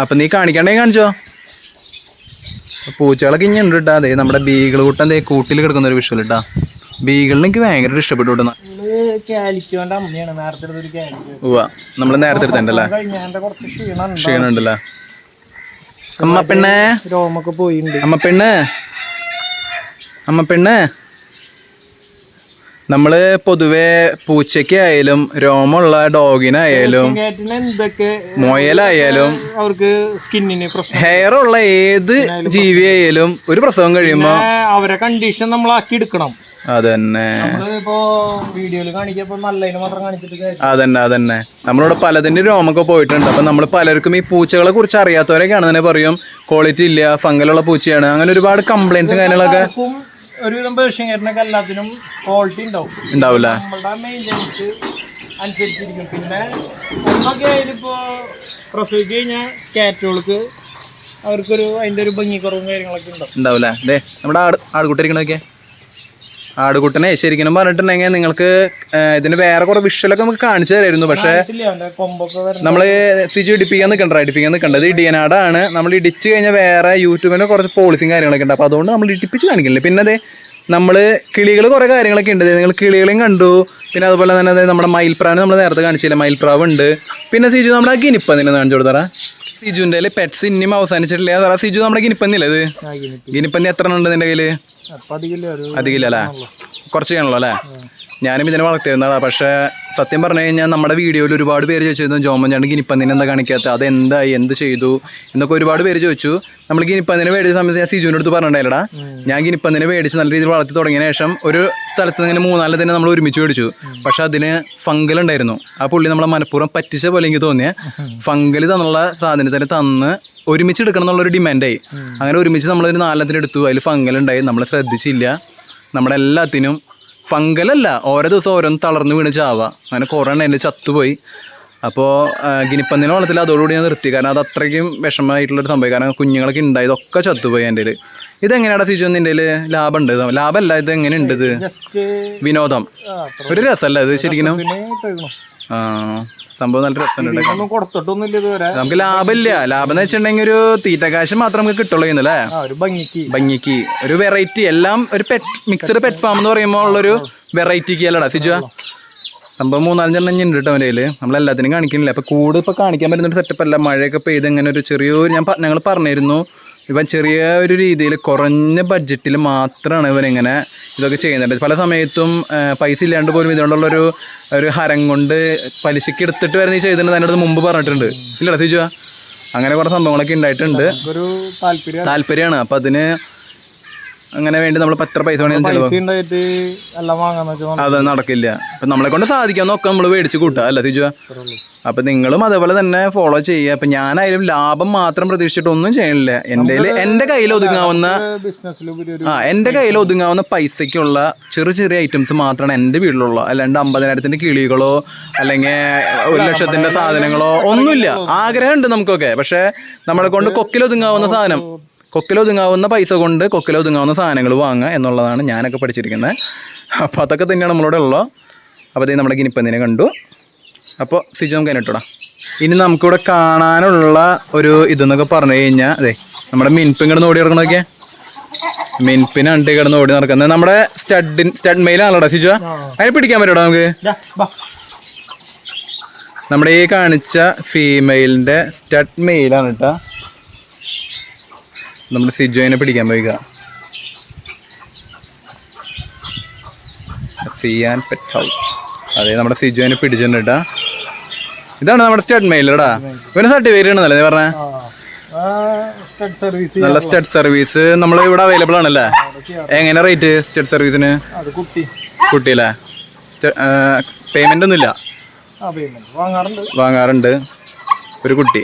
അപ്പൊ നീ കാണിക്കണ്ടേ കാണിച്ചോ. പൂച്ചകളൊക്കെ ഇനി ഉണ്ട് കേട്ടാ. അതെ നമ്മുടെ ബീഗിൾ കൂട്ടം കൂട്ടിൽ കിടക്കുന്ന ഒരു വിഷ്വൽ ഇട്ടാ. ബീഗിളിന് എനിക്ക് ഭയങ്കര ഇഷ്ടപ്പെട്ടു കിട്ടുന്ന. നമ്മള് നേരത്തെ എടുത്തല്ലേ? ക്ഷീണം ഉണ്ടല്ലേ? അമ്മ പെണ്ണേ,
രോമൊക്കെ പോയിട്ടുണ്ട്.
അമ്മ പെണ്ണ് നമ്മള് പൊതുവെ പൂച്ചയ്ക്ക് ആയാലും രോമുള്ള ഡോഗിനായാലും മൊയലായാലും
അവർക്ക് സ്കിന്നിന്
ഹെയർ ഉള്ള ഏത് ജീവിയായാലും ഒരു പ്രസവം കഴിയുമ്പോ
അവരെ കണ്ടീഷൻ നമ്മളാക്കി എടുക്കണം.
അതന്നെ
വീഡിയോയില് കാണിക്കപ്പോ നല്ലതിന് മാത്രം കാണിച്ചിട്ട്
അതന്നെ നമ്മളിവിടെ പലതിന്റെ രോമൊക്കെ പോയിട്ടുണ്ട്. അപ്പൊ നമ്മൾ പലർക്കും ഈ പൂച്ചകളെ കുറിച്ച് അറിയാത്തവരൊക്കെയാണ് തന്നെ പറയും ക്വാളിറ്റി ഇല്ല, ഫംഗലുള്ള പൂച്ചയാണ്, അങ്ങനെ ഒരുപാട് കംപ്ലൈന്റ്സും കാര്യങ്ങളൊക്കെ.
ഒരുവിധം പേർഷ്യൻകാരനൊക്കെ എല്ലാത്തിനും ക്വാളിറ്റി
ഉണ്ടാവില്ല.
നമ്മളുടെ മെയിൻ്റെനൻസ് അനുസരിച്ചിരിക്കും. പിന്നെ ഒന്നൊക്കെ ആയാലിപ്പോ പ്രസവിച്ച് കഴിഞ്ഞാൽ കാറ്റുകൾക്ക് അവർക്കൊരു അതിന്റെ ഒരു ഭംഗിക്കുറവും കാര്യങ്ങളൊക്കെ
ഉണ്ടാവില്ല. അതെ നമ്മുടെ ആടുകുട്ടിരിക്കണൊക്കെ ആടുകുട്ടനെ ശരിക്കും പറഞ്ഞിട്ടുണ്ടെങ്കിൽ നിങ്ങൾക്ക് ഇതിന് വേറെ കുറെ വിഷ്വലൊക്കെ നമുക്ക് കാണിച്ചു തരായിരുന്നു. പക്ഷെ നമ്മള് തിരിച്ച് ഇടിപ്പിക്കാൻ നിൽക്കണ്ടത് ഇടിയനാടാണ്. നമ്മൾ ഇടിച്ചു കഴിഞ്ഞാൽ വേറെ യൂട്യൂബിന് കുറച്ച് പോളിസിയും കാര്യങ്ങളൊക്കെ ഉണ്ട്. അപ്പൊ അതുകൊണ്ട് നമ്മൾ ഇടിപ്പിച്ച് കാണിക്കില്ല. പിന്നെ അതെ നമ്മള് കിളികൾ കുറെ കാര്യങ്ങളൊക്കെ ഉണ്ട്. നിങ്ങൾ കിളികളെയും കണ്ടു. പിന്നെ അതുപോലെ തന്നെ അതായത് നമ്മുടെ മയിൽപ്രാവിനെ നമ്മൾ നേരത്തെ കാണിച്ചില്ല, മയിൽപ്രാവ് ഉണ്ട്. പിന്നെ സിജു നമ്മുടെ ഗിനിപ്പന്നിനെ കാണിച്ചു കൊടുത്തറ. സിജുവിന്റെ പെറ്റ്സ് ഇനിയും അവസാനിച്ചിട്ടില്ല. സിജു നമ്മുടെ ഗിനിപ്പന്നില്ലേ? ഇത് ഗിനിപ്പന്നി എത്ര ഉണ്ട് നിന്റെ കയ്യില്? അധികമില്ല അല്ലേ? കുറച്ച് ചെയ്യണല്ലോ അല്ലേ? ഞാനും ഇതിനെ വളർത്തിയിരുന്നതാ. പക്ഷെ സത്യം പറഞ്ഞു കഴിഞ്ഞാൽ നമ്മുടെ വീഡിയോയിൽ ഒരുപാട് പേര് ചോദിച്ചിരുന്നു ജോമൻ ചേട്ടൻ ഗിനിപ്പന്നിനെ എന്താ കാണിക്കാത്ത, അതെന്തായി, എന്ത് ചെയ്തു എന്നൊക്കെ ഒരുപാട് പേര് ചോദിച്ചു. നമ്മൾ ഗിനിപ്പന്നിനെ മേടിച്ച സമയത്ത് ഞാൻ സിജുവിൻ്റെ അടുത്ത് പറഞ്ഞിട്ടുണ്ടായില്ലടാ, ഞാൻ ഗിനിപ്പന്നിനെ മേടിച്ച് നല്ല രീതിയിൽ വളർത്തി തുടങ്ങിയ ശേഷം ഒരു സ്ഥലത്ത് നിന്ന് 3-4 തന്നെ നമ്മൾ ഒരുമിച്ച് മേടിച്ചു. പക്ഷെ അതിന് ഫംഗൽ ഉണ്ടായിരുന്നു. ആ പുള്ളി നമ്മളെ മനഃപൂർവ്വം പറ്റിച്ച പോലെ എനിക്ക് തോന്നിയ ഫംഗൽ തന്നുള്ള സാധനത്തിന് തന്ന് ഒരുമിച്ച് എടുക്കണം എന്നുള്ളൊരു ഡിമാൻഡായി. അങ്ങനെ ഒരുമിച്ച് നമ്മളൊരു 4 എടുത്തു. അതിൽ ഫംഗലുണ്ടായി, നമ്മൾ ശ്രദ്ധിച്ചില്ല. നമ്മുടെ എല്ലാത്തിനും ഫംഗലല്ല, ഓരോ ദിവസം ഓരോന്ന് തളർന്ന് വീണ് ചാവുക. അങ്ങനെ കുറേ എൻ്റെ ചത്തുപോയി. അപ്പോൾ ഗിനിപ്പന്നിനെ വളർത്തില്ല, അതോടുകൂടി ഞാൻ നിർത്തി. കാരണം അത് അത്രയ്ക്കും വിഷമമായിട്ടുള്ളൊരു സംഭവം. കാരണം കുഞ്ഞുങ്ങളൊക്കെ ഉണ്ടായതൊക്കെ ചത്തുപോയി എൻ്റെ കയ്യിൽ. ഇതെങ്ങനെയാണ് സിജു നിൻ്റെ ലാഭമുണ്ട്? ലാഭമല്ല, ഇത് എങ്ങനെയുണ്ട്? ഇത് വിനോദം, ഒരു രസമല്ല ഇത് ശരിക്കും? ആ സംഭവം നല്ല രസമുണ്ട്. നമുക്ക് ലാഭമില്ല. ലാഭം എന്ന് വെച്ചിട്ടുണ്ടെങ്കിൽ ഒരു തീറ്റക്കാശ് മാത്രം നമുക്ക് കിട്ടുള്ളൂ ഇന്നല്ലേ? ഭംഗിക്ക് ഒരു വെറൈറ്റി, എല്ലാം ഒരു മിക്സഡ് പെറ്റ് ഫാം എന്ന് പറയുമ്പോൾ ഉള്ളൊരു വെറൈറ്റിക്ക് അല്ലടാ സിജു. സംഭവം 3-4 ഉണ്ട് കേട്ടോ അവൻ്റെ കയ്യിൽ. നമ്മളെല്ലാത്തിനും കാണിക്കുന്നില്ല. അപ്പോൾ കൂട് ഇപ്പോൾ കാണിക്കാൻ പറ്റുന്നൊരു സെറ്റപ്പ് അല്ല. മഴയൊക്കെ പെയ്ത് ഇങ്ങനെ ഒരു ചെറിയൊരു ഞങ്ങൾ പറഞ്ഞിരുന്നു, ഇവൻ ചെറിയ ഒരു രീതിയിൽ കുറഞ്ഞ ബഡ്ജറ്റിൽ മാത്രമാണ് ഇവനിങ്ങനെ ഇതൊക്കെ ചെയ്യുന്നുണ്ട്. പല സമയത്തും പൈസ ഇല്ലാണ്ട് പോലും ഇതുകൊണ്ടുള്ളൊരു ഹരം കൊണ്ട് പലിശയ്ക്ക് എടുത്തിട്ട് വരുന്ന ചെയ്തിട്ടുണ്ട്. അതിൻ്റെ അടുത്ത് മുമ്പ് പറഞ്ഞിട്ടുണ്ട് ഇല്ലടാ സിജു? അങ്ങനെ കുറേ സംഭവങ്ങളൊക്കെ ഉണ്ടായിട്ടുണ്ട്. താല്പര്യമാണ്. അപ്പം അതിന് അങ്ങനെ വേണ്ടി നമ്മൾ എത്ര പൈസ അത് നടക്കില്ല. അപ്പൊ നമ്മളെ കൊണ്ട് സാധിക്കാന്നൊക്കെ നമ്മൾ മേടിച്ച് കൂട്ടുക അല്ല സിജു? അപ്പൊ നിങ്ങളും അതേപോലെ തന്നെ ഫോളോ ചെയ്യുക. അപ്പൊ ഞാനായാലും ലാഭം മാത്രം പ്രതീക്ഷിച്ചിട്ട് ഒന്നും ചെയ്യണില്ല. എന്റെ കയ്യിൽ ഒതുങ്ങാവുന്ന എന്റെ കയ്യിൽ ഒതുങ്ങാവുന്ന പൈസക്കുള്ള ചെറിയ ഐറ്റംസ് മാത്രമാണ് എന്റെ വീട്ടിലുള്ള. അല്ലാണ്ട് 50,000 കിളികളോ അല്ലെങ്കിൽ 1,00,000 സാധനങ്ങളോ ഒന്നുമില്ല. ആഗ്രഹമുണ്ട് നമുക്കൊക്കെ, പക്ഷെ നമ്മളെ കൊണ്ട് കൊക്കിലൊതുങ്ങാവുന്ന പൈസ കൊണ്ട് കൊക്കിലൊതുങ്ങാവുന്ന സാധനങ്ങൾ വാങ്ങുക എന്നുള്ളതാണ് ഞാനൊക്കെ പഠിച്ചിരിക്കുന്നത്. അപ്പോൾ അതൊക്കെ തന്നെയാണ് നമ്മളോട് ഉള്ളത്. അപ്പോൾ അതേ നമ്മുടെ ഗിനിപ്പന്നിനെ കണ്ടു. അപ്പോൾ സിജു നമുക്ക് അതിനിട്ടോടാ. ഇനി നമുക്കിവിടെ കാണാനുള്ള ഒരു ഇതെന്നൊക്കെ പറഞ്ഞു കഴിഞ്ഞാൽ അതെ നമ്മുടെ മിൻപിൻ കിടന്ന് ഓടി നടക്കണതൊക്കെ മിൻപിന് അണ്ടി കിടന്ന് ഓടി നടക്കുന്നത് നമ്മുടെ സ്റ്റഡ് മെയിലാണല്ലോടാ സിജു? അതിനെ പിടിക്കാൻ പറ്റൂടാ നമുക്ക്? നമ്മുടെ ഈ കാണിച്ച ഫീമെയിലിൻ്റെ സ്റ്റഡ് മെയിലാണ് കേട്ടോ. നമ്മുടെ സിജുവിനെ പിടിക്കാൻ പോയിക്ക. സിയാൻ പെറ്റ് ഹൗസ്. അതെ, നമ്മുടെ സിജുവിനെ പിടിച്ചിട്ടുണ്ട് കേട്ടാ. ഇതാണ് നമ്മുടെ സ്റ്റഡ് മെയിലടാ. പിന്നെ സർട്ടിഫിക്കറ്റ് ആണെന്നല്ലേ നീ പറഞ്ഞേ? നല്ല സ്റ്റഡ് സർവീസ് നമ്മൾ ഇവിടെ അവൈലബിൾ ആണല്ലേ? എങ്ങനെ റേറ്റ് സ്റ്റഡ് സർവീസിന്? കുട്ടിയല്ലേ? പേയ്മെന്റ് ഒന്നുമില്ല? വാങ്ങാറുണ്ട് ഒരു കുട്ടി.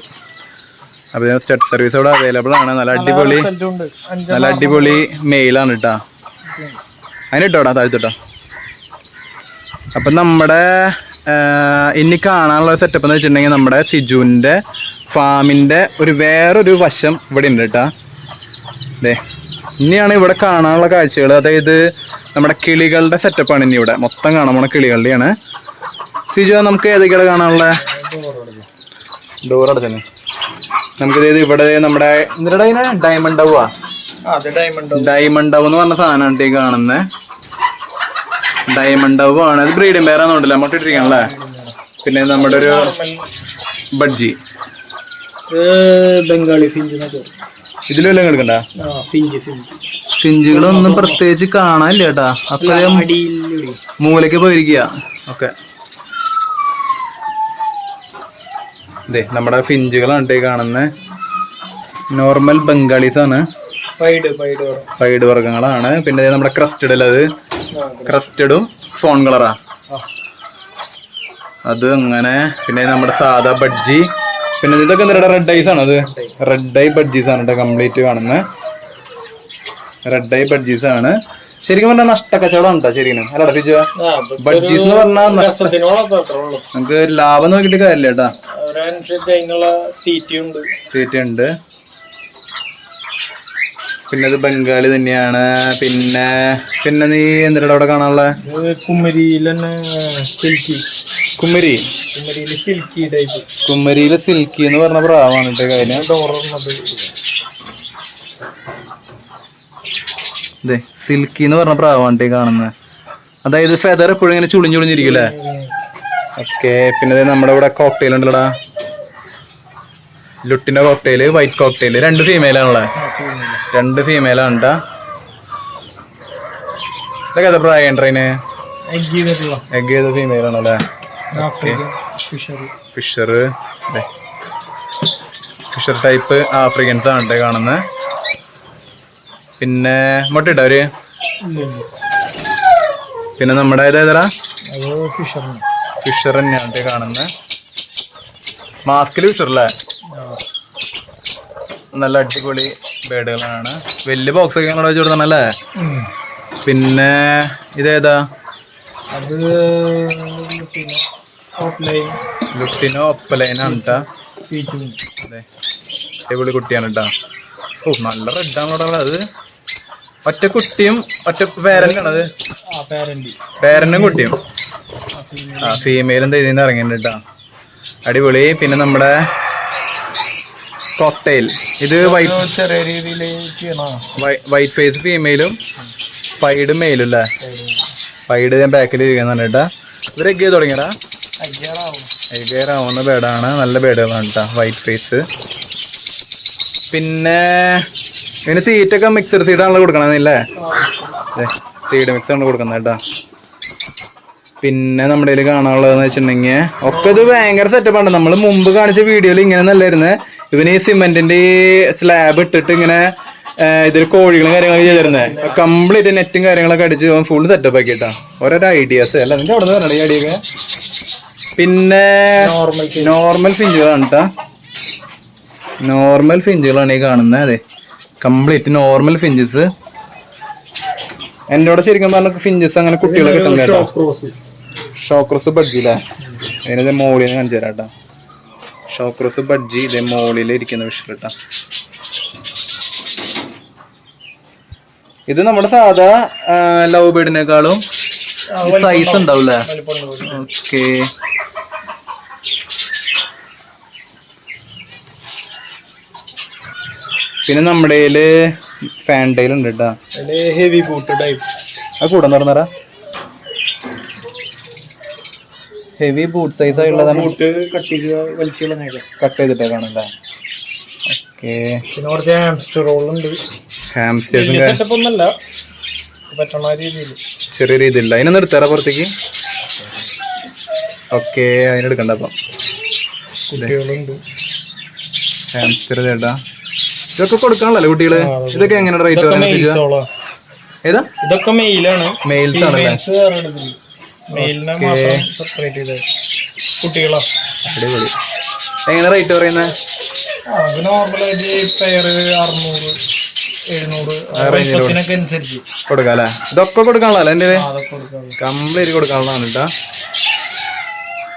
അപ്പൊ സ്റ്റഡ് സർവീസ് ഇവിടെ അവൈലബിൾ ആണ്. നല്ല അടിപൊളി മെയിലാണ് കേട്ടാ. അതിനിട്ടോടാ താഴ്ത്തിട്ടോ. അപ്പൊ നമ്മുടെ ഇനി കാണാനുള്ള സെറ്റപ്പ് എന്ന് വെച്ചിട്ടുണ്ടെങ്കിൽ നമ്മുടെ സിജുവിന്റെ ഫാമിന്റെ വേറൊരു വശം ഇവിടെ ഉണ്ട് കേട്ടാ. അതെ, ഇനിയാണ് ഇവിടെ കാണാനുള്ള കാഴ്ചകൾ. അതായത് നമ്മുടെ കിളികളുടെ സെറ്റപ്പാണ് ഇനി ഇവിടെ മൊത്തം കാണാൻ പോണ കിളികളുടെയാണ്. സിജു, നമുക്ക് ഏതൊക്കെയാണ് കാണാനുള്ള? ഡോറട തന്നെ നമുക്ക് ഇവിടെ നമ്മുടെ ഡയമണ്ട് ഡൗവാ. ഡയമണ്ട് ഡവ് എന്ന് പറഞ്ഞ സാധനമാണ് ഈ കാണുന്നത്. ഡയമണ്ട് ഡവ് ആണ്. അത് ബ്രീഡിംഗ് പേരാന്നോണ്ടല്ലേ മുട്ട ഇട്ടിരിക്കണല്ലേ. പിന്നെ നമ്മുടെ ഒരു ബഡ്ജി,
ബംഗാളി ഫിഞ്ച്.
ഇതിലെല്ലാം എടുക്കണ്ട. ഫിഞ്ചുകളൊന്നും പ്രത്യേകിച്ച് കാണാനില്ല കേട്ടാ. അത്രയും മൂലയ്ക്ക് പോയിരിക്കുക. ഓക്കെ, അതെ നമ്മുടെ ഫിഞ്ചുകളാണ് കാണുന്നത്. നോർമൽ ബംഗാളീസ് ആണ്, ഫൈഡ് വർഗ്ഗങ്ങളാണ്. പിന്നെ നമ്മുടെ ക്രസ്റ്റഡ് അല്ല, അത് ക്രസ്റ്റഡും ഫോൺ കളറാ അത് അങ്ങനെ. പിന്നെ നമ്മുടെ സാധാ ബഡ്ജി. പിന്നെ ഇതൊക്കെ എന്താ റെഡ് ഐസ് ആണ്. അത് റെഡ് ഐ ബഡ്ജീസ് ആണ് കേട്ടോ. കംപ്ലീറ്റ് കാണുന്നത് റെഡ് ഐ ബഡ്ജീസ് ആണ്. ശരിക്കും പറഞ്ഞാൽ നഷ്ടക്കച്ചവടം കേട്ടോ ശരിക്കും. അല്ലടാ ഫിജു? ബഡ്ജീസ് എന്ന് പറഞ്ഞാൽ നമുക്ക് ലാഭം നോക്കിയിട്ട് കാര്യമില്ല കേട്ടാ. തീറ്റയുണ്ട്. പിന്നെ അത് ബംഗാളി തന്നെയാണ്. പിന്നെ നീ എന്തിനാ അവിടെ കാണാനുള്ള? കുമ്മരിയിലെ സിൽക്കി എന്ന് പറഞ്ഞ പ്രാവാണ് കേട്ടോ കാര്യം. അതെ, സിൽക്കി എന്ന് പറഞ്ഞ പ്രാവാണ് കാണുന്നത്. അതായത് ഫെദർ എപ്പോഴും ഇങ്ങനെ ചുളിഞ്ഞിരിക്കില്ലേ. ഓക്കെ, പിന്നെ നമ്മുടെ ഇവിടെ കോക്ടെയിൽ ഉണ്ടല്ലോടാ, ലുട്ടിന്റെ കോക്ടെയില്, വൈറ്റ് കോക്ടെയില്. 2 ഫീമെയിലാണുള്ളത്. 2 ഫീമെയിലാണ് കേട്ടാ. ഇതൊക്കെ എത്ര പ്രായം ട്രെയിന്? എഗ് ചെയ്ത ഫീമെയിലാണല്ലേ. ഫിഷർ ടൈപ്പ് ആഫ്രിക്കൻസ് ആണ് കാണുന്നത്. പിന്നെ മുട്ടയിട്ടോ അവര്? പിന്നെ നമ്മുടെ ഏതാ ഫിഷർ തന്നെയാണ് കാണുന്നത്. മാസ്കില് ഫിഷർ അല്ലേ? നല്ല അടിപൊളി ബേഡുകളാണ്. വലിയ ബോക്സ് ഒക്കെ ഞങ്ങൾ വെച്ച് കൊടുത്തണല്ലേ. പിന്നെ ഇതേതാ? ലുട്ടിനോ ഒപ്പലൈനാണ് കേട്ടാ. അതെ, അടിപൊളി കുട്ടിയാണ് കേട്ടാ. ഓ, നല്ല റെഡാണല്ലോ അത്. ഒറ്റ കുട്ടിയും ഒറ്റ പേരൻ്റാണത്. പേരൻ്റും കുട്ടിയും. ഫീമെയിലും ഇതിന്ന് ഇറങ്ങിയിട്ടുണ്ട് കേട്ടാ. അടിപൊളി. പിന്നെ നമ്മുടെ കോക്ടെയിൽ, ഇത് വൈറ്റ് ഫേസ് ഫീമെയിലും പൈഡ് മെയിലും അല്ലേ? പൈഡ് ഞാൻ ബാക്കിൽ ഇരിക്കുന്നുണ്ട് കേട്ടാ. ഇവർ എഗ് ചെയ്ത് തുടങ്ങിയടാ. എഗ്ഗേറാവുന്ന ബേഡാണ്. നല്ല ബേഡുകളാണ് കേട്ടാ, വൈറ്റ് ഫേസ്. പിന്നെ ഇതിന് തീറ്റൊക്കെ മിക്സഡ് സീഡാണല്ലോ കൊടുക്കണമെന്നില്ലേ? സീഡ് മിക്സ് ആണ് കൊടുക്കുന്നത് കേട്ടാ. പിന്നെ നമ്മുടെ കയ്യിൽ കാണാനുള്ളതെന്ന് വെച്ചിട്ടുണ്ടെങ്കിൽ ഒക്കെ ഇത് ഭയങ്കര സെറ്റപ്പാണ്. നമ്മൾ മുമ്പ് കാണിച്ച വീഡിയോയിൽ ഇങ്ങനെ നല്ലായിരുന്നു. ഇവന് ഈ സിമെന്റിന്റെ ഈ സ്ലാബ് ഇട്ടിട്ട് ഇങ്ങനെ ഇതിൽ കോഴികളും കാര്യങ്ങളൊക്കെ ചെയ്തിരുന്നത്. കംപ്ലീറ്റ് നെറ്റും കാര്യങ്ങളൊക്കെ അടിച്ച് ഫുൾ സെറ്റപ്പ് ആക്കിയിട്ടാ. ഓരോരോ ഐഡിയാസ് അല്ല നിന്റെ അവിടെ നിന്ന് പറഞ്ഞത് ഈ ഐഡിയൊക്കെ. പിന്നെ നോർമൽ ഫിഞ്ചുകളാണ് കേട്ടാ. നോർമൽ ഫിഞ്ചുകളാണ് ഈ കാണുന്നത്. അതെ, കംപ്ലീറ്റ് നോർമൽ ഫിഞ്ചസ്. എന്നോട് ശരിക്കും പറഞ്ഞ ഫിഞ്ചസ് അങ്ങനെ കുട്ടികളെ കിട്ടുന്നില്ല കേട്ടോ. ഷോക്രോസ് ബഡ്ജിയില്ലേ? അതിനെ മോളിൽ നിന്ന് കാണിച്ചു തരാം കേട്ടോ. ഷോക്രോസ് ബഡ്ജി ഇതേ മോളിൽ ഇരിക്കുന്ന വിഷയം കേട്ടോ. ഇത് നമ്മുടെ സാധാ ലവ് ബേർഡിനേക്കാളും സൈസ് ഉണ്ടാവില്ലേ? ഓക്കെ. പിന്നെ നമ്മുടെ കയ്യില് ഫാൻഡൈൽ ഉണ്ട് കേട്ടാ. Heavy boot type. അത് കൂടെ നടന്നറാ. ഹെവി ബൂട്ട് സൈസ് ആയിട്ടുള്ളതാണ്. കട്ട് ചെയ്തിട്ടാ കാണല്ലേ? ഓക്കെ. പിന്നെ കുറച്ച് ഹാംസ്റ്റർ റോൾ ഉണ്ട്. ഹാംസ്റ്റേഴ്സും
പറ്റുന്ന രീതിയിൽ
ചെറിയ രീതിയില്ല. അതിനൊന്നും എടുത്തേരാ പുറത്തേക്ക്. ഓക്കെ, അതിനെടുക്കണ്ട. അപ്പം
കുട്ടികളുണ്ട്.
ഹാംസ്റ്റർ ചേട്ടാ, ഇതൊക്കെ കൊടുക്കാണല്ലോ കുട്ടികള്. ഇതൊക്കെ എങ്ങനെയാണ് റേറ്റ് പറയുന്നത്? ഏതാ?
ഇതൊക്കെ മെയിലാണ്.
മെയിൽസ് ആണല്ലേ?
മെയിലിനെ മാത്രം സെപ്പറേറ്റ് ചെയ്ത് കുട്ടികളാ.
അടിപൊളി. എങ്ങനെ റേറ്റ് പറയുന്നത്?
നോർമലായിട്ട് പെയർ 600, 700 അനുസരിച്ച്
കൊടുക്കാം അല്ലേ? ഇതൊക്കെ കൊടുക്കാനുള്ളതല്ലേ എൻ്റെ കംപ്ലീറ്റ് കൊടുക്കാനുള്ളതാണ് കേട്ടാ.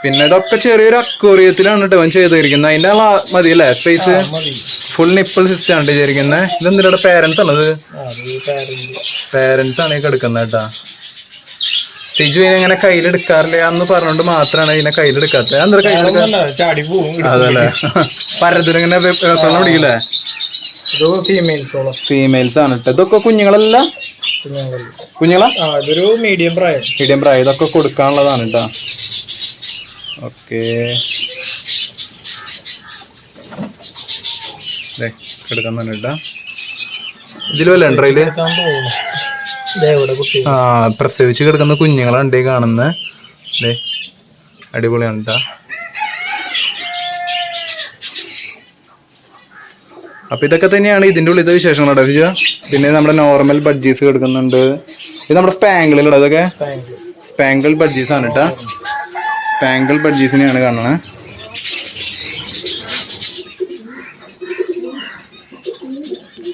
പിന്നെ ഇതൊക്കെ ചെറിയൊരു അക്വേറിയത്തിലാണ് കേട്ടോ അവൻ ചെയ്തിരിക്കുന്നത്. അതിൻ്റെ മതി അല്ലേ സ്പേസ്? ഫുൾ നിപ്പിൾ സിസ്റ്റം ആണ് ചെയ്തിരിക്കുന്നത്. ഇതെന്തിനാ പേരൻസ് ആണത്? പേരൻസ് ആണ് ഈ കിടക്കുന്നത് കേട്ടാ. സിജു ഇങ്ങനെ കയ്യിലെടുക്കാറില്ല എന്ന് പറഞ്ഞോണ്ട് മാത്രമാണ് ഇതിനെ കയ്യിലെടുക്കാത്തത്. എന്താ കയ്യിലെടുക്കുക? അതല്ലേ, പരത്തിലും ഇങ്ങനെ പിടിക്കില്ലേ? ഫീമെയിൽസ് ആണ് കേട്ടോ. ഇതൊക്കെ കുഞ്ഞുങ്ങളല്ല, കുഞ്ഞുങ്ങളാ?
ഇതൊരു മീഡിയം പ്രായം.
ഇതൊക്കെ കൊടുക്കാനുള്ളതാണ് കേട്ടോ. ഓക്കെ, എടുക്കാൻ തന്നെ കേട്ടാ. ഇതിൽ വല്ല ഉണ്ടോ ഇതില്? പ്രസവിച്ച് കിടക്കുന്ന കുഞ്ഞുങ്ങളുണ്ട് കാണുന്നത്. അടിപൊളിയാണ് കേട്ടാ. അപ്പൊ ഇതൊക്കെ തന്നെയാണ് ഇതിന്റെ ഉള്ളിലത്തെ വിശേഷങ്ങൾ കേട്ടോ. പിന്നെ നമ്മുടെ നോർമൽ ബഡ്ജീസ് കിടക്കുന്നുണ്ട്. ഇത് നമ്മുടെ സ്പാങ്കിളിലുള്ള അതൊക്കെ സ്പാങ്കിൾ ബഡ്ജീസ് ആണ് കേട്ടാ. സ്പാങ്കിൾ ബഡ്ജീസിനെയാണ് കാണുന്നത്.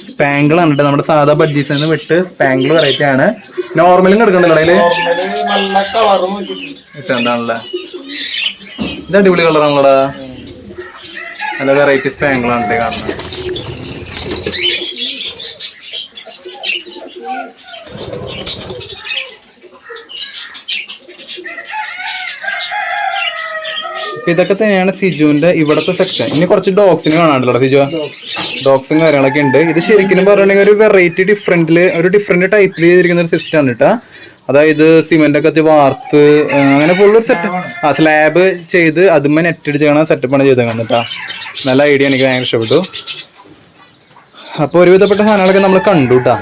സ്പാങ്കിൾ ആണ് കേട്ടോ. നമ്മുടെ സാധാ ബഡ്ജീസ് നിന്ന് വിട്ട് സ്പാങ്കിൾ വെറൈറ്റി ആണ്. നോർമലും കിടക്കുന്നുണ്ടല്ലോ അതില്. എന്താണല്ലേ, ഇത് അടിപൊളി കളറാണല്ലോടാ. നല്ല വെറൈറ്റി സ്പാങ്കിളാണ് കാണുന്നത്. ഇതൊക്കെ തന്നെയാണ് സിജുവിന്റെ ഇവിടത്തെ സെക്ഷൻ. ഇനി കുറച്ച് ഡോഗ്സിന് കാണാണ്ടല്ലോ സിജു. ഡോഗ്സും കാര്യങ്ങളൊക്കെ ഉണ്ട്. ഇത് ശരിക്കും പറയുകയാണെങ്കിൽ ഒരു വെറൈറ്റി ഡിഫറെന്റ് ടൈപ്പിൽ ചെയ്തിരിക്കുന്ന ഒരു സിസ്റ്റം ആണ് കേട്ടോ. അതായത് സിമെന്റ് ഒക്കെ വാർത്ത് അങ്ങനെ ഫുൾ സെറ്റ് സ്ലാബ് ചെയ്ത് അതുമ്മ നെറ്റ് അടിച്ച് സെറ്റപ്പാണ് ചെയ്തേക്കുന്നത് കേട്ടോ. നല്ല ഐഡിയ, എനിക്ക് ഭയങ്കര ഇഷ്ടപ്പെട്ടു. അപ്പൊ ഒരുവിധപ്പെട്ട സാധനങ്ങളൊക്കെ നമ്മൾ കണ്ടു കേട്ടോ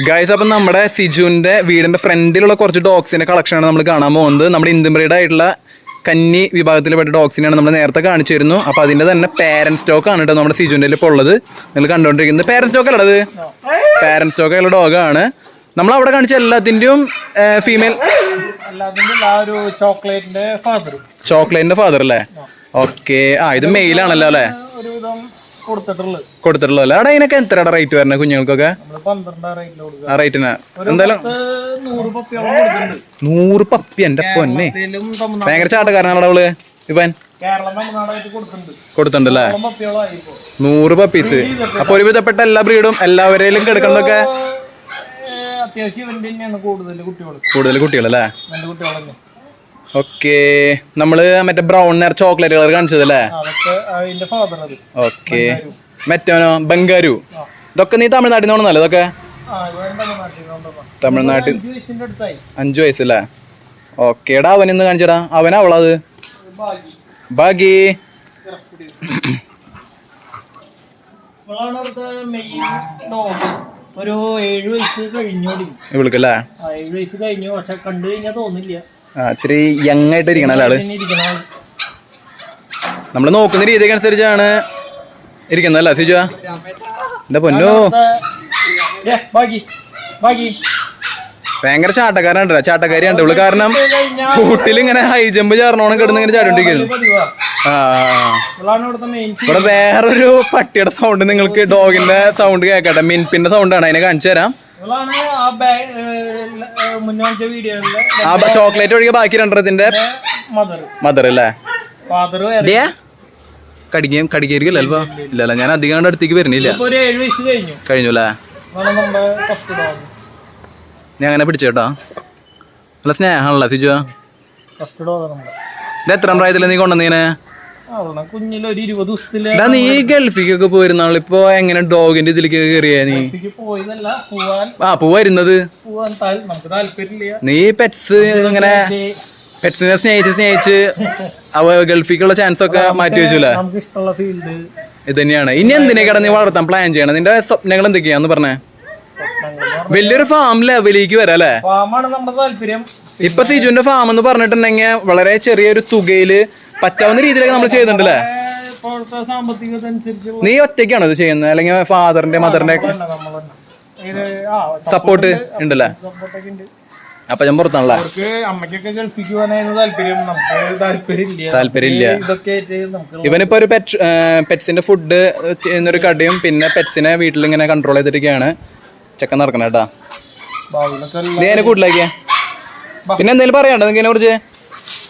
ഗൈസ്. അപ്പം നമ്മുടെ സിജുവിന്റെ വീടിന്റെ ഫ്രണ്ടിലുള്ള കുറച്ച് ഡോഗ്സിന്റെ കളക്ഷനാണ് നമ്മൾ കാണാൻ പോകുന്നത്. നമ്മുടെ ഇന്ത്യൻ ബ്രീഡ് ആയിട്ടുള്ള കന്നി വിഭാഗത്തിൽപ്പെട്ട ഡോഗ്സിനെയാണ് നമ്മൾ നേരത്തെ കാണിച്ചിരുന്നു. അപ്പോൾ അതിന്റെ തന്നെ പാരന്റ് സ്റ്റോക്ക് ആണ് കേട്ടോ നമ്മുടെ സിജുവിന്റെ ഇപ്പോൾ ഉള്ളത്. നിങ്ങൾ കണ്ടുകൊണ്ടിരിക്കുന്നത് പാരന്റ് സ്റ്റോക്ക് അല്ലത്? പാരന്റ് സ്റ്റോക്ക് ആയുള്ള ഡോഗാണ്. നമ്മൾ അവിടെ കാണിച്ച എല്ലാത്തിന്റെയും ഫീമെയിൽ, ചോക്ലേറ്റിന്റെ ഫാദർ അല്ലേ? ഓക്കെ, ഇത് മെയിൽ ആണല്ലോ അല്ലേ? കൊടുത്തിട്ടുള്ളൂ അല്ലേ? അവിടെ അതിനൊക്കെ എത്രയുടെ റേറ്റ് വരുന്നത് കുഞ്ഞുങ്ങൾക്കൊക്കെ? ആ റേറ്റിന് എന്തായാലും 100 പപ്പി. എന്റെ പൊന്നെ, ഭയങ്കര ചാട്ടക്കാരനാണ് അവള്. ഇവൻ കൊടുത്തിട്ടുണ്ടല്ലേ 100 പപ്പീസ്. അപ്പൊ ഒരുവിധപ്പെട്ട എല്ലാ ബ്രീഡും എല്ലാവരെയും കിടക്കുന്നതൊക്കെ കൂടുതൽ കുട്ടികളല്ലേ? ഓക്കെ, നമ്മള് മറ്റേ ബ്രൗൺ നേർ ചോക്ലേറ്റ് കളർ കാണിച്ചതല്ലേ? ഓക്കെ, മറ്റോനോ ബംഗാരു? ഇതൊക്കെ നീ തമിഴ്നാട്ടിൽ നിന്നാണെന്നല്ലേ? ഇതൊക്കെ തമിഴ്നാട്ടിൽ 5 വയസ്സല്ലേ? ഓക്കെ, എടാ അവനിന്ന് കാണിച്ചടാ. അവനാ അവളത് ബാഗി.
ഒരു 7 വയസ്സ് കഴിഞ്ഞു
ഇവൾക്കല്ലേ?
7 വയസ്സ് കഴിഞ്ഞു. പക്ഷെ കണ്ടു കഴിഞ്ഞാൽ തോന്നില്ല,
ഇത്തിരി യങ് ആയിട്ട് ഇരിക്കണല്ലേ ആള്? നമ്മള് നോക്കുന്ന രീതിക്ക് അനുസരിച്ചാണ് ഇരിക്കുന്നല്ലേ സിജു? എന്റെ പൊന്നോ, ഭയങ്കര ചാട്ടക്കാരാണ്, ചാട്ടക്കാരിയാണ് ഇവള്. കാരണം കൂട്ടിൽ ഇങ്ങനെ ഹൈ ജമ്പ് ചേർന്നോണം കിടന്ന് ഇങ്ങനെ ചാടിക്കൊണ്ടിരിക്കുന്നു. ഇവിടെ വേറൊരു പട്ടിയുടെ സൗണ്ട്, നിങ്ങൾക്ക് ഡോഗിന്റെ സൗണ്ട് കേക്കട്ടെ. മിൻപിന്റെ സൗണ്ടാണ്, അതിനെ കാണിച്ചു തരാം. ആ ചോക്ലേറ്റ് ഒഴികെ ബാക്കി 2 മദർ അല്ലേ? കടിക്കായിരിക്കും അല്പോ? ഇല്ലല്ല, ഞാൻ അധികം അടുത്തേക്ക് വരുന്നില്ല. കഴിഞ്ഞു അല്ലേ? ഞാൻ അങ്ങനെ പിടിച്ചേട്ടോ. നല്ല സ്നേഹമാണല്ലോ സിജു. ഇത് എത്ര പ്രായത്തില് നീ കൊണ്ടുവന്നീനെ? നീ ഗൾഫിക്കൊക്കെ പോയിരുന്നാൾ. ഇപ്പൊ എങ്ങനെ ഡോഗിന്റെ ഇതിലേക്ക് കയറിയാ നീ? പോവായിരുന്നത് നീ പെറ്റ്സ് ഇങ്ങനെ പെറ്റ്സിനെ സ്നേഹിച്ച് ഗൾഫിക്കുള്ള ചാൻസ് ഒക്കെ മാറ്റി വെച്ചൂല്ലേ? ഇത് തന്നെയാണ്. ഇനി എന്തിനേക്കാണ് നീ വളർത്താൻ പ്ലാൻ ചെയ്യണം? നിന്റെ സ്വപ്നങ്ങൾ എന്തൊക്കെയാന്ന് പറഞ്ഞേ? വലിയൊരു ഫാം ലെവലിലേക്ക് വരാം അല്ലേ?
ഫാമാണ് നമ്മുടെ താല്പര്യം.
ഇപ്പൊ സിജുവിന്റെ ഫാം എന്ന് പറഞ്ഞിട്ടുണ്ടെങ്കിൽ വളരെ ചെറിയൊരു തുകയില് പറ്റാവുന്ന രീതിയിലൊക്കെ നമ്മൾ ചെയ്യുന്നുണ്ടല്ലേ?
ഇപ്പോഴത്തെ സാമ്പത്തികതനുസരിച്ച്.
നീ ഒറ്റയ്ക്കാണോ ഇത് ചെയ്യുന്നത് അല്ലെങ്കിൽ ഫാദറിന്റെ മദറിന്റെ സപ്പോർട്ട് ഉണ്ടല്ലേ? അപ്പൊ ഞാൻ പുറത്താണല്ലേ?
അമ്മയ്ക്കൊക്കെ ഗൾഫിക്ക് പോകാനായിരുന്നു താല്പര്യം. നമുക്ക്
താല്പര്യമില്ല.
ഇതൊക്കെ
ഇവനിപ്പോ ഒരു പെറ്റ്സിന്റെ ഫുഡ് ചെയ്യുന്നൊരു കടയും പിന്നെ പെറ്റ്സിനെ വീട്ടിൽ ഇങ്ങനെ കൺട്രോൾ ചെയ്തിട്ടൊക്കെയാണ് ചെക്കൻ നടക്കണേ കേട്ടാ. നീ അതിനെ കൂട്ടിലാക്കിയ പിന്നെ എന്തെങ്കിലും പറയാണ്ടോ ഇതിനെ കുറിച്ച്?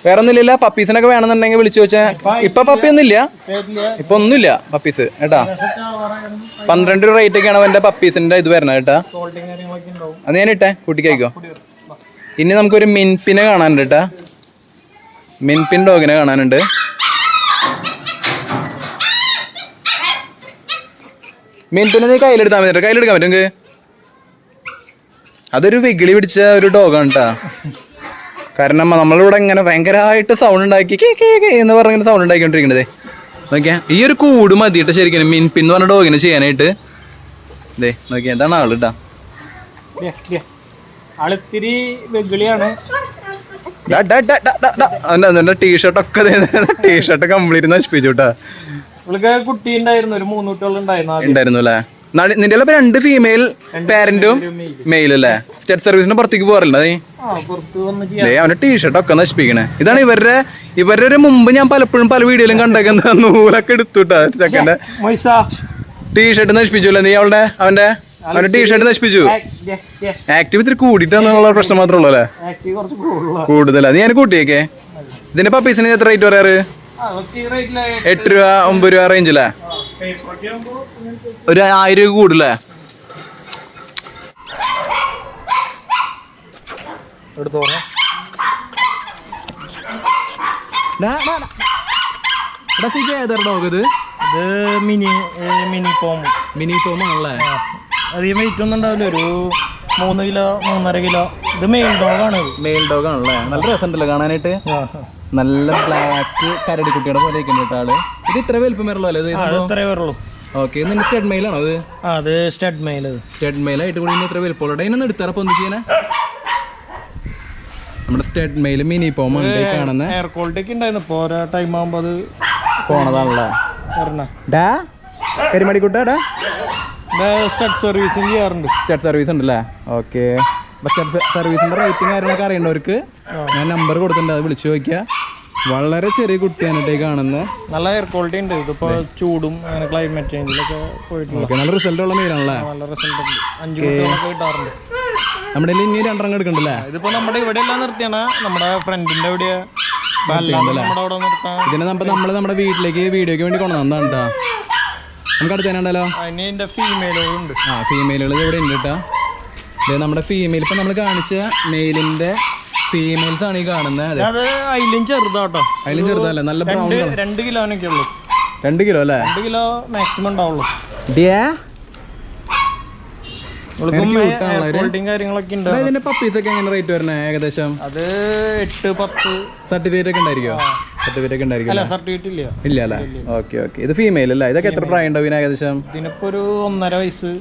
വേറെ ഒന്നുമില്ല. പപ്പീസിനൊക്കെ വേണമെന്നുണ്ടെങ്കിൽ വിളിച്ചു വെച്ചാൽ ഇപ്പൊ പപ്പി ഒന്നുമില്ല, ഇപ്പൊ ഒന്നുമില്ല പപ്പീസ് കേട്ടാ. 12 രൂപ റേറ്റ് ഒക്കെയാണ് അവന്റെ പപ്പീസിന്റെ ഇത് വരുന്നത് കേട്ടാ. അത് ഞാൻ ഇട്ടേ കൂട്ടിക്കോ. ഇനി നമുക്കൊരു മിൻപിനെ കാണാനുണ്ട് കേട്ടാ. മിൻപിൻ ഡോഗിനെ കാണാനുണ്ട്. മിൻപിനെ നീ കയ്യിലെടുത്താൽ മതി. കയ്യിലെടുക്കാൻ പറ്റും നിങ്ങൾക്ക്? അതൊരു വിഗിളി പിടിച്ച ഒരു ഡോഗാണ് കേട്ടാ. കാരണം നമ്മളിവിടെ ഇങ്ങനെ ഭയങ്കരമായിട്ട് സൗണ്ട് ഉണ്ടാക്കി എന്ന് പറഞ്ഞ സൗണ്ട് ഉണ്ടാക്കിക്കൊണ്ടിരിക്കണത്. നോക്കിയാ ഈ ഒരു കൂട് മതിയിട്ട് ശരിക്കും മിൻപിൻ എന്ന് പറഞ്ഞ ഡോഗിനെ ചെയ്യാനായിട്ട്. ഇതേ നോക്കിയാ എന്താണ് ആള് കേട്ടാ.
ആളിത്തിരി വെഗിളിയാണ്.
ടീഷർട്ട് കംപ്ലീറ്റ് നശിപ്പിച്ചു കേട്ടാ.
ഇവൾക്ക് കുട്ടി ഉണ്ടായിരുന്നു, ഒരു 3 കുട്ടികൾ
ഉണ്ടായിരുന്നു അല്ലേ? നിന്റെ 2 ഫീമെയിൽ പാരന്റും മെയിൽ അല്ലേ? സ്റ്റേറ്റ് സർവീസിന് പുറത്തേക്ക് പോകാറില്ല നീ? അവന്റെ ടീഷർട്ട് ഒക്കെ നശിപ്പിക്കണേ. ഇതാണ് ഇവരുടെ ഒരു മുമ്പ് ഞാൻ പലപ്പോഴും പല വീഡിയോയിലും കണ്ടേക്കുന്ന നൂലൊക്കെ എടുത്തുട്ടാ. ചെക്കന്റെ ടീഷർട്ട് നശിപ്പിച്ചു നീ. അവന്റെ ടീഷർട്ട് നശിപ്പിച്ചു. ആക്റ്റീവ് ഇത്തിരി കൂടിയിട്ടാന്നുള്ള പ്രശ്നം മാത്രമേ ഉള്ളൂ അല്ലേ? കൂടുതലാ. നീ ഞാൻ കൂട്ടിയേക്കേ. ഇതിന്റെ പപ്പീസിന് എത്ര റേറ്റ് പറയാറ്? 8 രൂപ 9 രൂപ റേഞ്ചില്ലേ? ഒരു 1000 രൂപ കൂടുതലേ? മിനി പോം ആണല്ലേ?
അധികം വെയിറ്റ് ഒന്നും ഉണ്ടാവില്ല, ഒരു 3 കിലോ 3.5 കിലോ. ഇത് മെയിൽ ഡോഗാണ്.
മെയിൽ ഡോഗ് ആണല്ലേ? നല്ല രസമുണ്ടല്ലോ കാണാനായിട്ട്. നല്ല ബ്ലാക്ക് കരടിക്കുട്ടിയുടെ പോലെ ഇരിക്കുന്നുണ്ട് ആള്. ഇത് ഇത്ര വലുപ്പം വരുള്ളൂ അല്ലേ?
ഇത്രേ വരുള്ളൂ.
ഓക്കെ. സ്റ്റഡ് മെയിലാണോ അത്?
അത് സ്റ്റഡ് മെയിൽ.
സ്റ്റഡ് മെയിലായിട്ട് കൂടി ഇത്ര വലുപ്പമുള്ള അതിനൊന്നും എടുത്താറപ്പോ എന്ത് ചെയ്യാനാ? നമ്മുടെ സ്റ്റഡ് മെയിൽ മിനി പോം കാണുന്ന
എയർ ക്വാളിറ്റി ഒക്കെ ഉണ്ടായിരുന്നു. ഇപ്പൊ ഓരോ ടൈം ആകുമ്പോ അത്
പോണതാണല്ലേ? കരിമടിക്കുട്ടാ
സ്റ്റഡ് സർവീസും ചെയ്യാറുണ്ട്.
സ്റ്റഡ് സർവീസ് ഉണ്ടല്ലേ? ഓക്കെ. സ്റ്റഡ് സർവീസിന്റെ റേറ്റും കാര്യങ്ങളൊക്കെ അറിയേണ്ടവർക്ക് ഞാൻ നമ്പർ കൊടുത്തിട്ടുണ്ട്, അത് വിളിച്ചു നോക്കിയാ. വളരെ ചെറിയ കുട്ടിയാണ് കാണുന്നത്.
നല്ല എയർ ക്വാളിറ്റി ഉണ്ട്. ഇതിപ്പോ ചൂടും അങ്ങനെ ക്ലൈമറ്റ് ചേഞ്ചിലൊക്കെ പോയിട്ട്
നല്ല റിസൾട്ട് ഉള്ള മീനാണല്ലേ?
നല്ല റിസൾട്ട് ഉണ്ട്. 5 കുട്ടികളൊക്കെ കിട്ടാറുണ്ട്.
നമ്മുടെ ഇനി 2 എണ്ണം എടുക്കണ്ടല്ലേ?
ഇതിപ്പോ നമ്മുടെ ഇവിടെ എല്ലാം നിർത്തിയാണ്. നമ്മുടെ ഫ്രണ്ടിന്റെ എവിടെയാ
ഇതിനെ നമ്മുടെ വീട്ടിലേക്ക് വീഡിയോക്ക് വേണ്ടി കൊണ്ടുവന്നതാണ് കേട്ടോ. നമുക്ക് അടുത്ത് തന്നെ ഉണ്ടല്ലോ.
അതിന്റെ ഫീമെയിലുകളുണ്ട്.
ഫീമെയിലുകൾ ഇവിടെ ഉണ്ട് കേട്ടോ. നമ്മുടെ ഫീമെയിൽ ഇപ്പൊ നമ്മൾ കാണിച്ച മെയിലിന്റെ ഫീമെയിൽസ് ആണ് ഈ കാണുന്നത്.
അത് അതിലും ചെറുതാട്ടോ.
അതിലും ചെറുതല്ലേ? നല്ല ബ്രൗൺ.
2 കിലോനൊക്കെ ഉള്ളൂ.
2 കിലോ അല്ലേ?
2 കിലോ മാക്സിമം ഉണ്ടാവുള്ളൂ. കാര്യങ്ങളൊക്കെ ഉണ്ട്.
ഇതിന്റെ പപ്പീസ് ഒക്കെ എങ്ങനെ റേറ്റ് വരുന്നത് ഏകദേശം?
അത് 8-10.
സർട്ടിഫിക്കറ്റ് ഒക്കെ ഉണ്ടായിരിക്കും? സർട്ടിഫിക്കറ്റ് ഒക്കെ ഉണ്ടായിരിക്കും.
സർട്ടിഫിക്കറ്റ്
ഇല്ല അല്ലേ? Okay okay. ഇത് ഫീമെയിൽ അല്ലേ? ഇതൊക്കെ എത്ര പ്രായം ഉണ്ടാവും ഏകദേശം?
ഇതിനിപ്പോ ഒരു 1.5 വയസ്സ്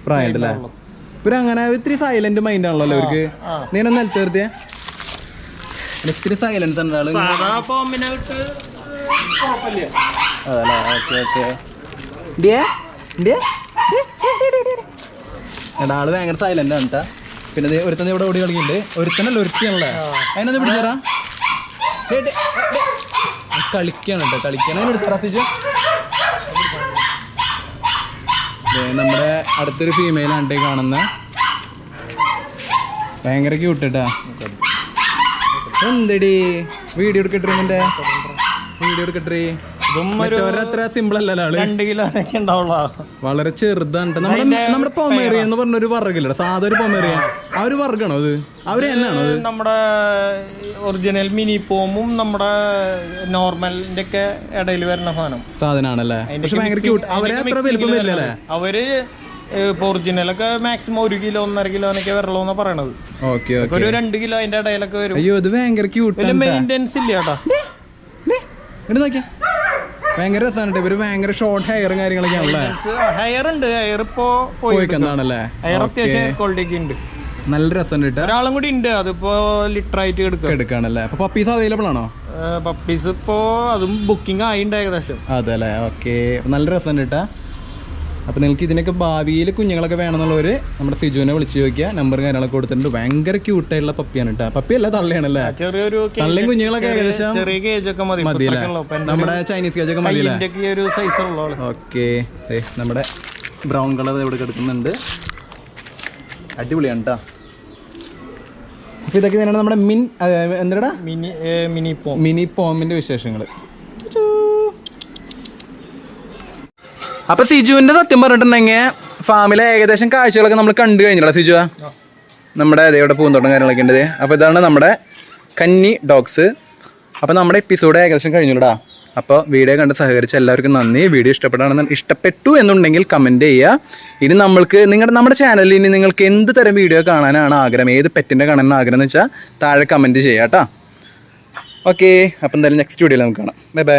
പ്രായം ഉണ്ടല്ലേ? ഇപ്പൊ അങ്ങനെ ഇത്തിരി സൈലന്റ് മൈൻഡ് ആണല്ലോ അവർക്ക്. നീ ഒന്ന് നിലത്ത് നിർത്തിയ ഇത്തിരി സൈലൻസ് ഉണ്ടാവും. അതല്ലേ? Okay okay. ആള് ഭയങ്കര സൈലന്റ് ആണ് കേട്ടാ. പിന്നെ ഒരുത്തന്നെ ഇവിടെ ഓടി കളിക്കുന്നുണ്ട്. ഒരുത്തനല്ല ഒരുത്തിയാണല്ലേ? അതിനൊന്ന് പിടിച്ചേരാ. കളിക്കാണ് കേട്ടോ, കളിക്കാൻ. എടുത്തറാത്തിച്ചു. നമ്മുടെ അടുത്തൊരു ഫീമെയിലാണ് കാണുന്ന. ഭയങ്കര ക്യൂട്ട് കേട്ടാ. എന്തടി വീഡിയോ എടുക്കട്ടെ? നിന്റെ വീഡിയോ എടുക്കട്ടെ. അത്ര സിമ്പിൾ അല്ലല്ലോ.
2 കിലോനൊക്കെ ഉണ്ടാവുള്ളൂ.
വളരെ ചെറുതാണ്. നമ്മുടെ പൊമേറിയൻ എന്ന് പറഞ്ഞൊരു വർഗ്ഗമില്ല, സാധാ ഒരു പൊമേറിയൻ. ആ ഒരു വർഗ്ഗാണോ അത്? അവര് തന്നെയാണോ?
നമ്മുടെ ഒറിജിനൽ മിനി പോമും നമ്മുടെ നോർമലിന്റെ ഒക്കെ ഇടയിൽ വരുന്ന
സാധനമാണല്ലേ? പക്ഷെ ഭയങ്കര ക്യൂട്ട്. അവരെ അത്ര വലുപ്പം വരില്ലല്ലേ?
അവര് ഒറിജിനലൊക്കെ മാക്സിമം 1 കിലോ 1.5 കിലോനൊക്കെ വരല്ലോ എന്നാ പറയണത്. ഒരു 2 കിലോ അതിന്റെ ഇടയിലൊക്കെ വരും.
അയ്യോ ഇത് ഭയങ്കര ക്യൂട്ട്.
മെയിൻ്റെനൻസ് ഇല്ല കേട്ടോ.
ഭയങ്കര രസമാണ്. ഇവര് ഭയങ്കര ഷോർട്ട് ഹെയറും കാര്യങ്ങളൊക്കെ ആണല്ലേ?
ഹെയർ ഉണ്ട്, ഹെയർ ഇപ്പോ
പോയിക്കെന്താണല്ലേ?
ഹെയർ അത്യാവശ്യം ക്വാളിറ്റി ഉണ്ട്,
നല്ല രസമുണ്ട് കേട്ടോ.
ഒരാളും കൂടി ഉണ്ട്, അതിപ്പോ ലിറ്റർ ആയിട്ട്
എടുക്കാണല്ലേ? അപ്പൊ പപ്പീസ് അവൈലബിൾ ആണോ?
പപ്പീസ് ഇപ്പോ അതും ബുക്കിംഗ് ആയിണ്ട് ഏകദേശം.
അതെ അല്ലേ? ഓക്കെ, നല്ല രസമുണ്ട് കേട്ടാ. അപ്പോൾ നിങ്ങൾക്ക് ഇതിനൊക്കെ ഭാവിയിൽ കുഞ്ഞുങ്ങളൊക്കെ വേണമെന്നുള്ളവർ നമ്മുടെ സിജുവിനെ വിളിച്ച് ചോദിക്കുക. നമ്പറും കാര്യങ്ങളൊക്കെ കൊടുത്തിട്ടുണ്ട്. ഭയങ്കര ക്യൂട്ടായിട്ടുള്ള പപ്പിയാണ് കേട്ടോ. പപ്പിയല്ല, തള്ളയാണല്ലേ?
ചെറിയൊരു
തള്ളയും കുഞ്ഞുങ്ങളൊക്കെ ഏകദേശം
ചെറിയ കേജൊക്കെ മതിയല്ലേ?
നമ്മുടെ ചൈനീസ് കേജൊക്കെ മതിയല്ലേ?
ഓക്കെ,
നമ്മുടെ ബ്രൗൺ കളർ ഇവിടെ കിടക്കുന്നുണ്ട്. അടിപൊളിയാണ് കേട്ടോ. അപ്പോൾ ഇതൊക്കെ തന്നെയാണ് നമ്മുടെ എന്താ മിനി പോമിൻ്റെ വിശേഷങ്ങൾ. അപ്പൊ സിജുവിന്റെ സത്യം പറഞ്ഞിട്ടുണ്ടെങ്കിൽ ഫാമിലെ ഏകദേശം കാഴ്ചകളൊക്കെ നമ്മൾ കണ്ടു കഴിഞ്ഞില്ല സിജു? നമ്മുടെ ഇവിടെ പൂന്തോട്ടം കാര്യങ്ങളൊക്കെ ഉണ്ട്. അപ്പോൾ ഇതാണ് നമ്മുടെ കന്നി ഡോഗ്സ്. അപ്പോൾ നമ്മുടെ എപ്പിസോഡ് ഏകദേശം കഴിഞ്ഞുടാ. അപ്പോൾ വീഡിയോ കണ്ട് സഹകരിച്ച എല്ലാവർക്കും നന്ദി. വീഡിയോ ഇഷ്ടപ്പെട്ടു എന്നുണ്ടെങ്കിൽ കമൻറ്റ് ചെയ്യുക. ഇനി നമ്മുടെ ചാനലിൽ ഇനി നിങ്ങൾക്ക് എന്ത് തരം വീഡിയോ കാണാനാണ് ആഗ്രഹം, ഏത് പെറ്റിൻ്റെ കാണാനാണ് ആഗ്രഹം എന്ന് വെച്ചാൽ താഴെ കമൻറ്റ് ചെയ്യാം കേട്ടോ. ഓക്കെ, അപ്പോൾ എന്തായാലും നെക്സ്റ്റ് വീഡിയോയിൽ നമുക്ക് കാണാം. Bye bye.